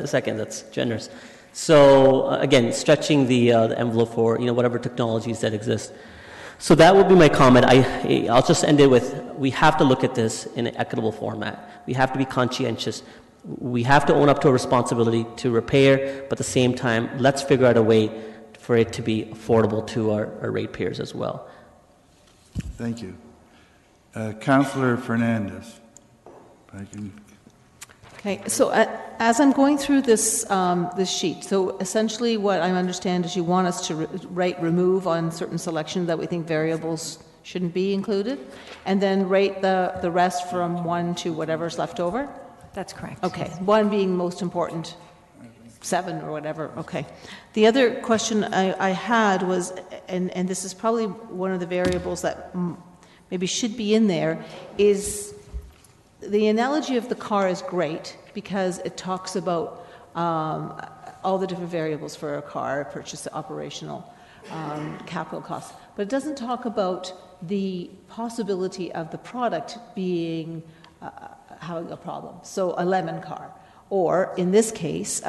seconds. That's generous. So again, stretching the envelope for whatever technologies that exist. So that would be my comment. I'll just end it with, we have to look at this in an equitable format. We have to be conscientious. We have to own up to a responsibility to repair, but at the same time, let's figure out a way for it to be affordable to our ratepayers as well. Thank you. Councillor Fernandez. If I can... Okay, so as I'm going through this sheet, so essentially what I understand is you want us to rate remove on certain selections that we think variables shouldn't be included, and then rate the rest from 1 to whatever's left over? That's correct. Okay, 1 being most important, 7 or whatever, okay. The other question I had was, and this is probably one of the variables that maybe should be in there, is the analogy of the car is great because it talks about all the different variables for a car, purchase, operational, capital costs. But it doesn't talk about the possibility of the product being having a problem. So a lemon car. Or, in this case,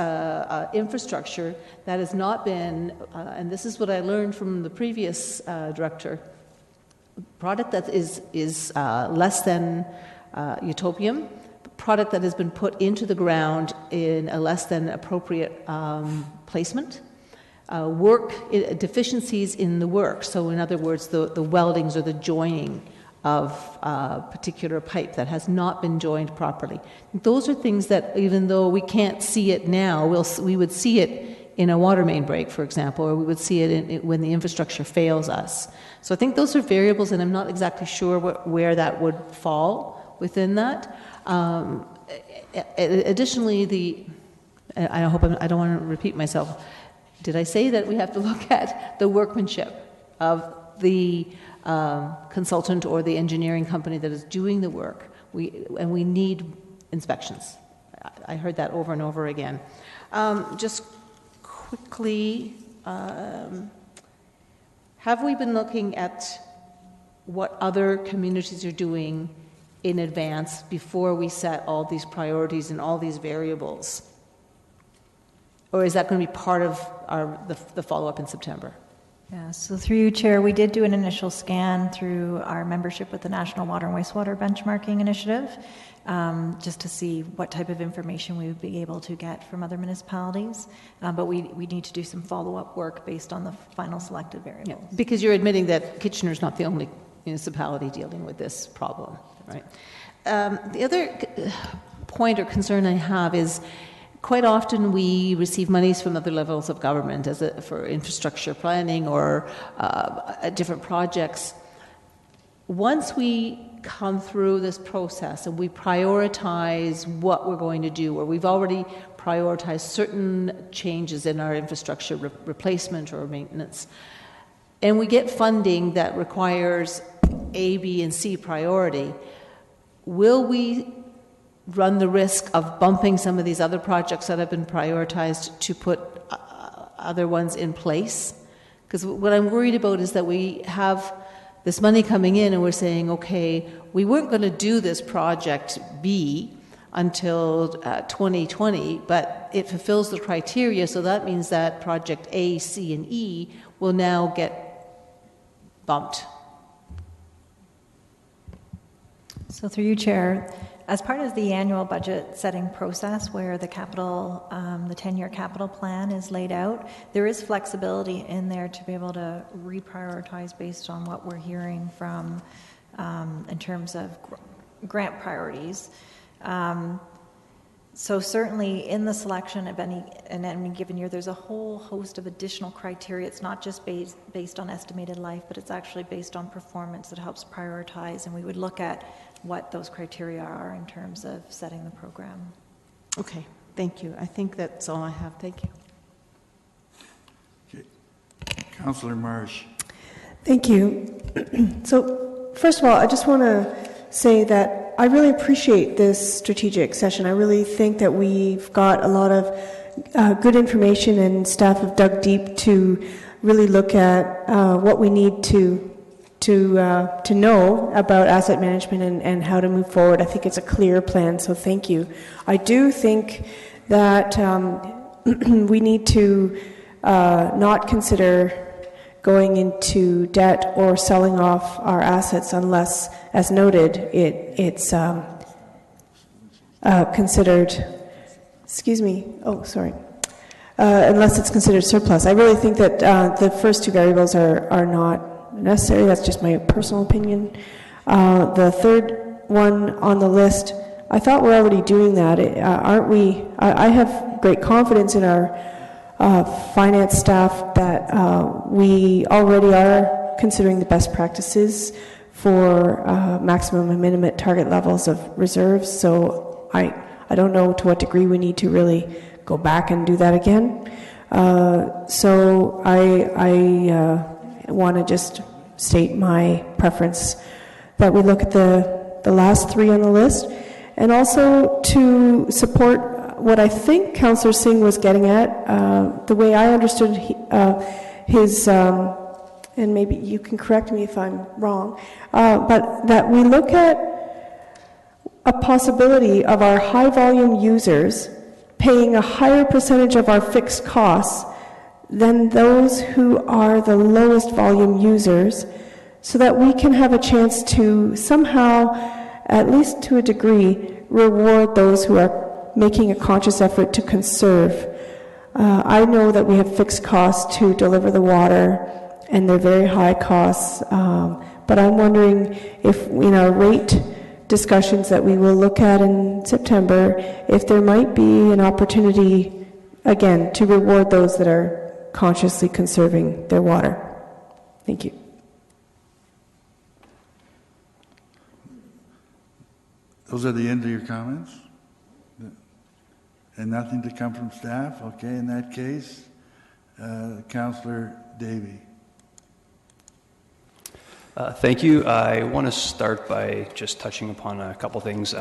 infrastructure that has not been, and this is what I learned from the previous director, product that is less than utopium, product that has been put into the ground in a less than appropriate placement, deficiencies in the work. So in other words, the weldings or the joining of a particular pipe that has not been joined properly. Those are things that, even though we can't see it now, we would see it in a water main break, for example, or we would see it when the infrastructure fails us. So I think those are variables, and I'm not exactly sure where that would fall within that. Additionally, I hope I don't want to repeat myself. Did I say that we have to look at the workmanship of the consultant or the engineering company that is doing the work? We need inspections. I heard that over and over again. Just quickly, have we been looking at what other communities are doing in advance before we set all these priorities and all these variables? Or is that going to be part of the follow-up in September? Yeah, so through you, Chair, we did do an initial scan through our membership with the National Water and Wastewater Benchmarking Initiative, just to see what type of information we would be able to get from other municipalities. But we need to do some follow-up work based on the final selected variables. Yeah, because you're admitting that Kitchener's not the only municipality dealing with this problem, right? The other point or concern I have is, quite often we receive monies from other levels of government for infrastructure planning or different projects. Once we come through this process and we prioritize what we're going to do, or we've already prioritized certain changes in our infrastructure replacement or maintenance, and we get funding that requires A, B, and C priority, will we run the risk of bumping some of these other projects that have been prioritized to put other ones in place? Because what I'm worried about is that we have this money coming in and we're saying, okay, we weren't going to do this project B until 2020, but it fulfills the criteria, so that means that project A, C, and E will now get bumped. So through you, Chair, as part of the annual budget setting process where the capital, the 10-year capital plan is laid out, there is flexibility in there to be able to reprioritize based on what we're hearing from, in terms of grant priorities. So certainly in the selection of any given year, there's a whole host of additional criteria. It's not just based on estimated life, but it's actually based on performance that helps prioritize, and we would look at what those criteria are in terms of setting the program. Okay, thank you. I think that's all I have. Thank you. Okay. Councillor Marsh. Thank you. So, first of all, I just want to say that I really appreciate this strategic session. I really think that we've got a lot of good information, and staff have dug deep to really look at what we need to know about asset management and how to move forward. I think it's a clear plan, so thank you. I do think that we need to not consider going into debt or selling off our assets unless, as noted, it's considered, unless it's considered surplus. I really think that the first two variables are not necessary. That's just my personal opinion. The third one on the list, I thought we're already doing that, aren't we? I have great confidence in our finance staff that we already are considering the best practices for maximum and minimum target levels of reserves. So I don't know to what degree we need to really go back and do that again. So I want to just state my preference that we look at the last three on the list, and also to support what I think Councillor Singh was getting at. The way I understood his, and maybe you can correct me if I'm wrong, but that we look at a possibility of our high volume users paying a higher percentage of our fixed costs than those who are the lowest volume users, so that we can have a chance to somehow, at least to a degree, reward those who are making a conscious effort to conserve. I know that we have fixed costs to deliver the water, and they're very high costs, but I'm wondering if in our rate discussions that we will look at in September, if there might be an opportunity, again, to reward those that are consciously conserving their water. Thank you. Those are the end of your comments? And nothing to come from staff? Okay, in that case, Councillor Davey. Thank you. I want to start by just touching upon a couple things.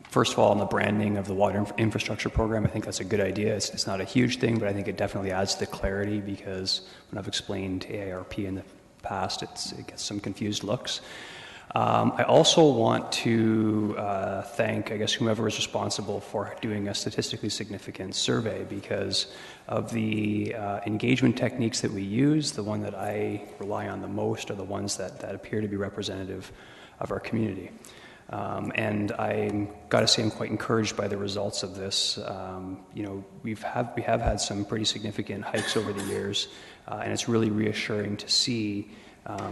First of all, on the branding of the water infrastructure program, I think that's a good idea. It's not a huge thing, but I think it definitely adds to clarity, because when I've explained AARP in the past, it gets some confused looks. I also want to thank, I guess, whomever is responsible for doing a statistically significant survey, because of the engagement techniques that we use, the one that I rely on the most are the ones that appear to be representative of our community. And I got to say, I'm quite encouraged by the results of this. We have had some pretty significant hikes over the years, and it's really reassuring to see,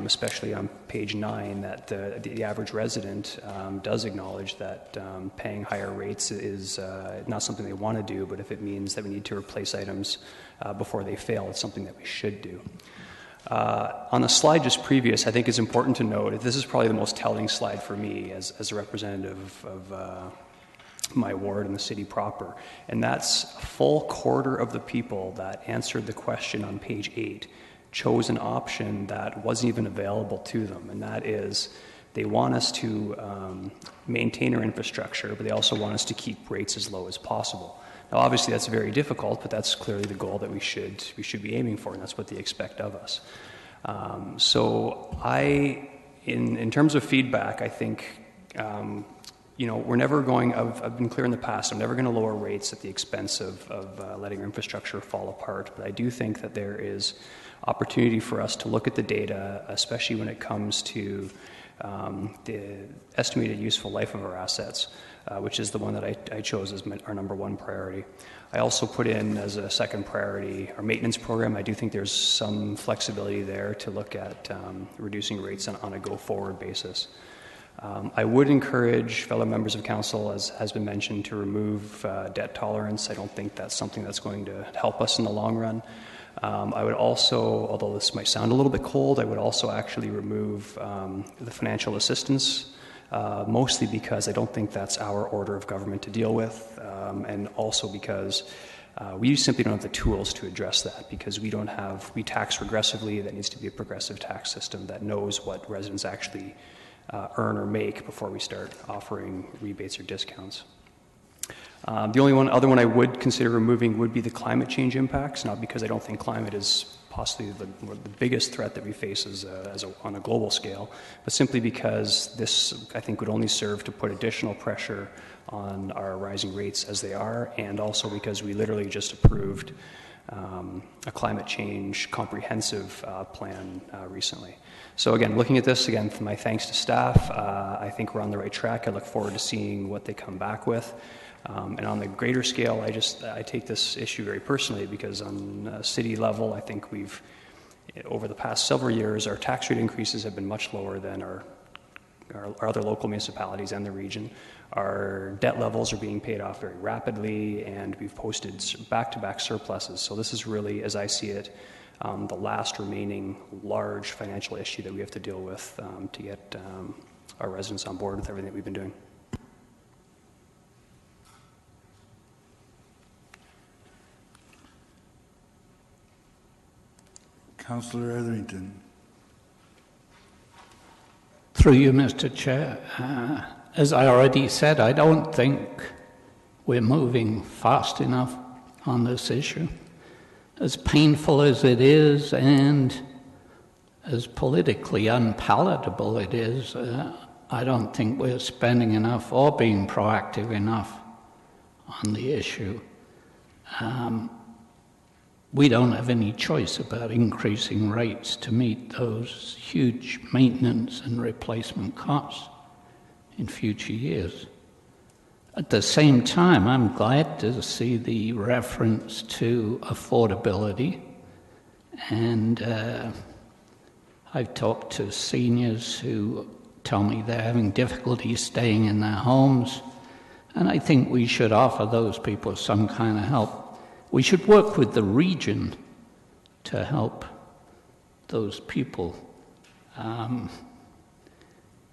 especially on page 9, that the average resident does acknowledge that paying higher rates is not something they want to do, but if it means that we need to replace items before they fail, it's something that we should do. On the slide just previous, I think it's important to note, this is probably the most telling slide for me as a representative of my ward and the city proper, and that's a full quarter of the people that answered the question on page 8 chose an option that wasn't even available to them, and that is they want us to maintain our infrastructure, but they also want us to keep rates as low as possible. Now, obviously, that's very difficult, but that's clearly the goal that we should be aiming for, and that's what they expect of us. So in terms of feedback, I think, we're never going, I've been clear in the past, I'm never going to lower rates at the expense of letting our infrastructure fall apart, but I do think that there is opportunity for us to look at the data, especially when it comes to the estimated useful life of our assets, which is the one that I chose as our number one priority. I also put in as a second priority our maintenance program. I do think there's some flexibility there to look at reducing rates on a go-forward basis. I would encourage fellow members of council, as has been mentioned, to remove debt tolerance. I don't think that's something that's going to help us in the long run. I would also, although this might sound a little bit cold, I would also actually remove the financial assistance, mostly because I don't think that's our order of government to deal with, and also because we simply don't have the tools to address that, because we tax regressively. That needs to be a progressive tax system that knows what residents actually earn or make before we start offering rebates or discounts. The only other one I would consider removing would be the climate change impacts, not because I don't think climate is possibly the biggest threat that we face on a global scale, but simply because this, I think, would only serve to put additional pressure on our rising rates as they are, and also because we literally just approved a climate change comprehensive plan recently. So again, looking at this, again, my thanks to staff. I think we're on the right track. I look forward to seeing what they come back with. And on the greater scale, I take this issue very personally because on a city level, I think over the past several years, our tax rate increases have been much lower than our other local municipalities and the region. Our debt levels are being paid off very rapidly, and we've posted back-to-back surpluses. So this is really, as I see it, the last remaining large financial issue that we have to deal with to get our residents on board with everything that we've been doing. Councillor Etherington. Through you, Mr. Chair. As I already said, I don't think we're moving fast enough on this issue. As painful as it is and as politically unpalatable it is, I don't think we're spending enough or being proactive enough on the issue. We don't have any choice about increasing rates to meet those huge maintenance and replacement costs in future years. At the same time, I'm glad to see the reference to affordability, and I've talked to seniors who tell me they're having difficulty staying in their homes, and I think we should offer those people some kind of help. We should work with the region to help those people.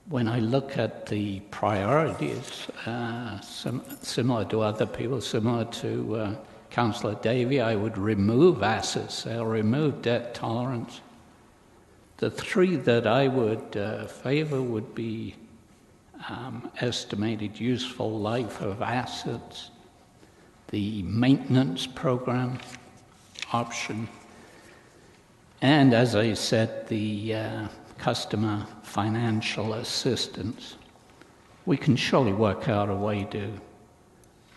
When I look at the priorities, similar to other people, similar to Councillor Davey, I would remove asset sale, remove debt tolerance. The three that I would favour would be estimated useful life of assets, the maintenance program option, and as I said, the customer financial assistance. We can surely work out a way to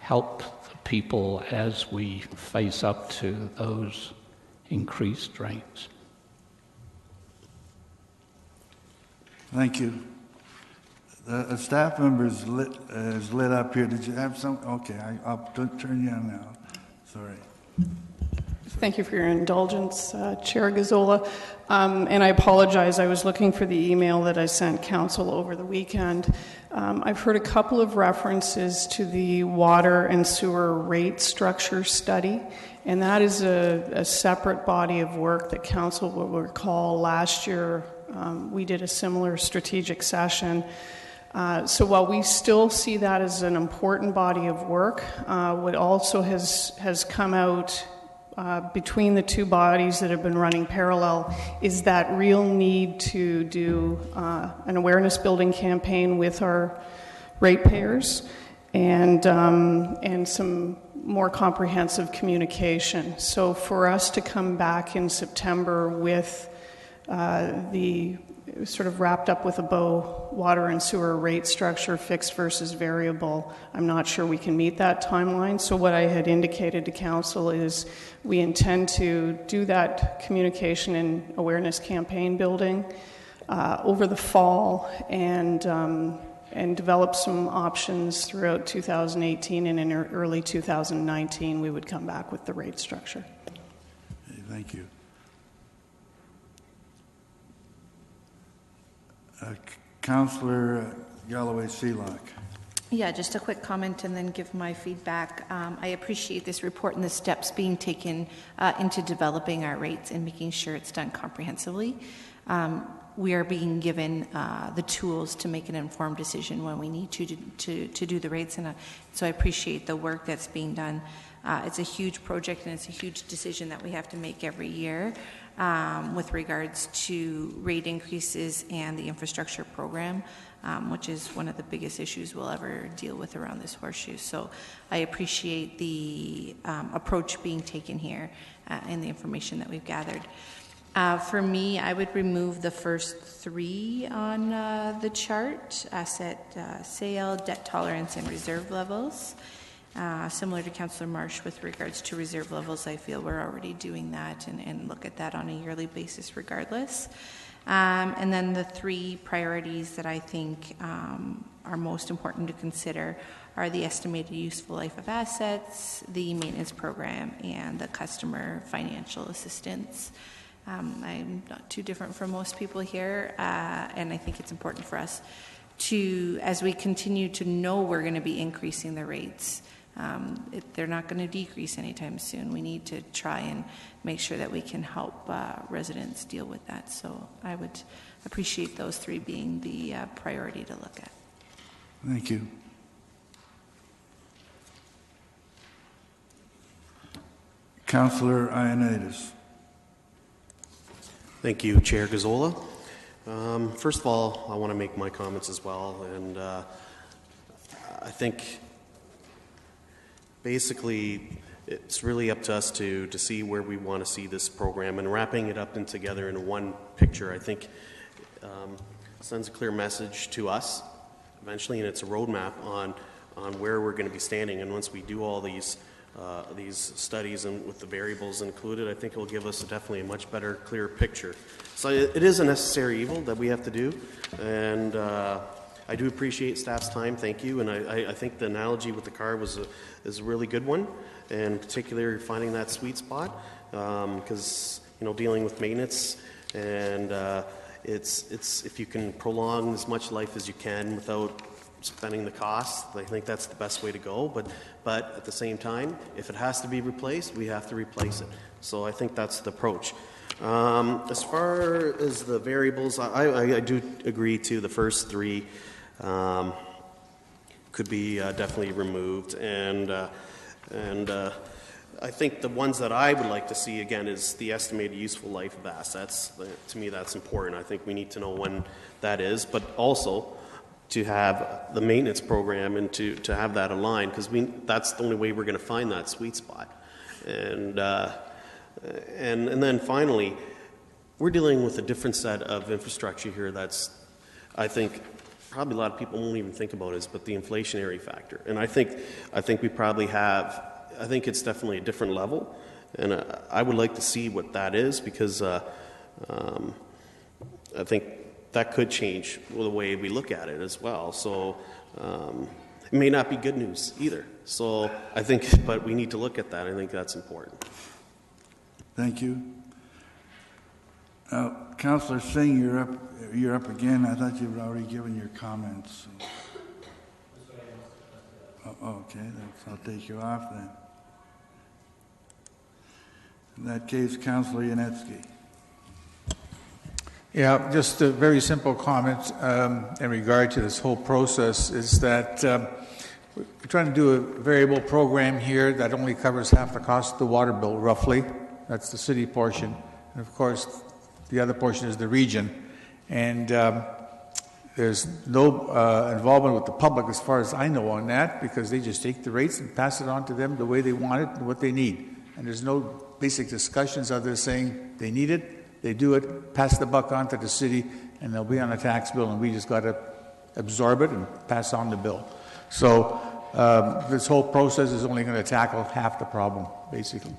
help the people as we face up to those increased rates. Thank you. The staff member is lit up here. Did you have some? Okay, I'll turn you on now. Sorry. Thank you for your indulgence, Chair Gazzola. And I apologize, I was looking for the email that I sent Council over the weekend. I've heard a couple of references to the water and sewer rate structure study, and that is a separate body of work that Council will recall last year. We did a similar strategic session. So while we still see that as an important body of work, what also has come out between the two bodies that have been running parallel is that real need to do an awareness building campaign with our ratepayers and some more comprehensive communication. So for us to come back in September with the sort of wrapped up with a bow water and sewer rate structure, fixed versus variable, I'm not sure we can meet that timeline. So what I had indicated to Council is we intend to do that communication and awareness campaign building over the fall and develop some options throughout 2018, and in early 2019 we would come back with the rate structure. Okay, thank you. Councillor Galloway-Seelock. Yeah, just a quick comment and then give my feedback. I appreciate this report and the steps being taken into developing our rates and making sure it's done comprehensively. We are being given the tools to make an informed decision when we need to do the rates, and so I appreciate the work that's being done. It's a huge project and it's a huge decision that we have to make every year with regards to rate increases and the infrastructure program, which is one of the biggest issues we'll ever deal with around this horseshoe. So I appreciate the approach being taken here and the information that we've gathered. For me, I would remove the first three on the chart: asset sale, debt tolerance, and reserve levels. Similar to Councillor Marsh with regards to reserve levels, I feel we're already doing that and look at that on a yearly basis regardless. And then the three priorities that I think are most important to consider are the estimated useful life of assets, the maintenance program, and the customer financial assistance. I'm not too different from most people here, and I think it's important for us to, as we continue to know we're going to be increasing the rates, they're not going to decrease anytime soon. We need to try and make sure that we can help residents deal with that. So I would appreciate those three being the priority to look at. Thank you. Councillor Ioannidis. Thank you, Chair Gazzola. First of all, I want to make my comments as well, and I think basically it's really up to us to see where we want to see this program, and wrapping it up and together in one picture, I think sends a clear message to us eventually, and it's a roadmap on where we're going to be standing. And once we do all these studies and with the variables included, I think it will give us definitely a much better, clear picture. So it is a necessary evil that we have to do, and I do appreciate staff's time. Thank you. And I think the analogy with the car is a really good one, and particularly finding that sweet spot, because dealing with maintenance, and it's if you can prolong as much life as you can without spending the cost, I think that's the best way to go. But at the same time, if it has to be replaced, we have to replace it. So I think that's the approach. As far as the variables, I do agree to the first three could be definitely removed, and I think the ones that I would like to see again is the estimated useful life of assets. To me, that's important. I think we need to know when that is, but also to have the maintenance program and to have that aligned, because that's the only way we're going to find that sweet spot. And then finally, we're dealing with a different set of infrastructure here that's, I think, probably a lot of people won't even think about it, but the inflationary factor. And I think we probably have, I think it's definitely a different level, and I would like to see what that is, because I think that could change the way we look at it as well. So it may not be good news either. So I think, but we need to look at that. I think that's important. Thank you. Councillor Singh, you're up again. I thought you had already given your comments. Okay, I'll take you off then. In that case, Councillor Yanetsky. Yeah, just a very simple comment in regard to this whole process is that we're trying to do a variable program here that only covers half the cost of the water bill, roughly. That's the city portion. And of course, the other portion is the region. And there's no involvement with the public, as far as I know, on that, because they just take the rates and pass it on to them the way they want it and what they need. And there's no basic discussions other than saying they need it, they do it, pass the buck on to the city, and they'll be on a tax bill, and we just got to absorb it and pass on the bill. So this whole process is only going to tackle half the problem, basically.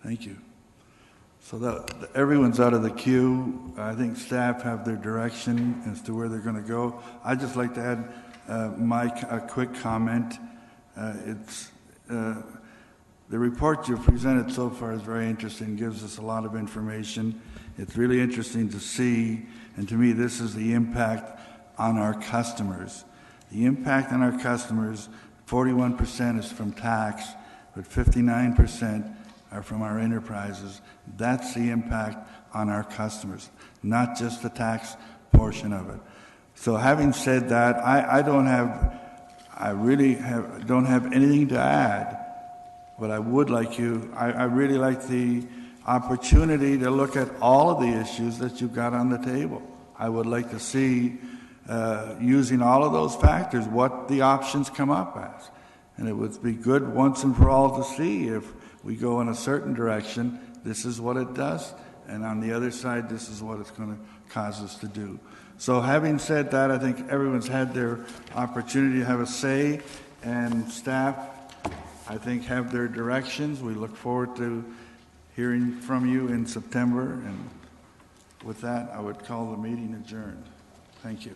Thank you. So everyone's out of the queue. I think staff have their direction as to where they're going to go. I'd just like to add a quick comment. The report you've presented so far is very interesting, gives us a lot of information. It's really interesting to see, and to me this is the impact on our customers. The impact on our customers, 41% is from tax, but 59% are from our enterprises. That's the impact on our customers, not just the tax portion of it. So having said that, I don't have anything to add. But I would like I really like the opportunity to look at all of the issues that you've got on the table. I would like to see, using all of those factors, what the options come up as. And it would be good once and for all to see if we go in a certain direction, this is what it does, and on the other side, this is what it's going to cause us to do. So having said that, I think everyone's had their opportunity to have a say, and staff, I think, have their directions. We look forward to hearing from you in September, and with that, I would call the meeting adjourned. Thank you.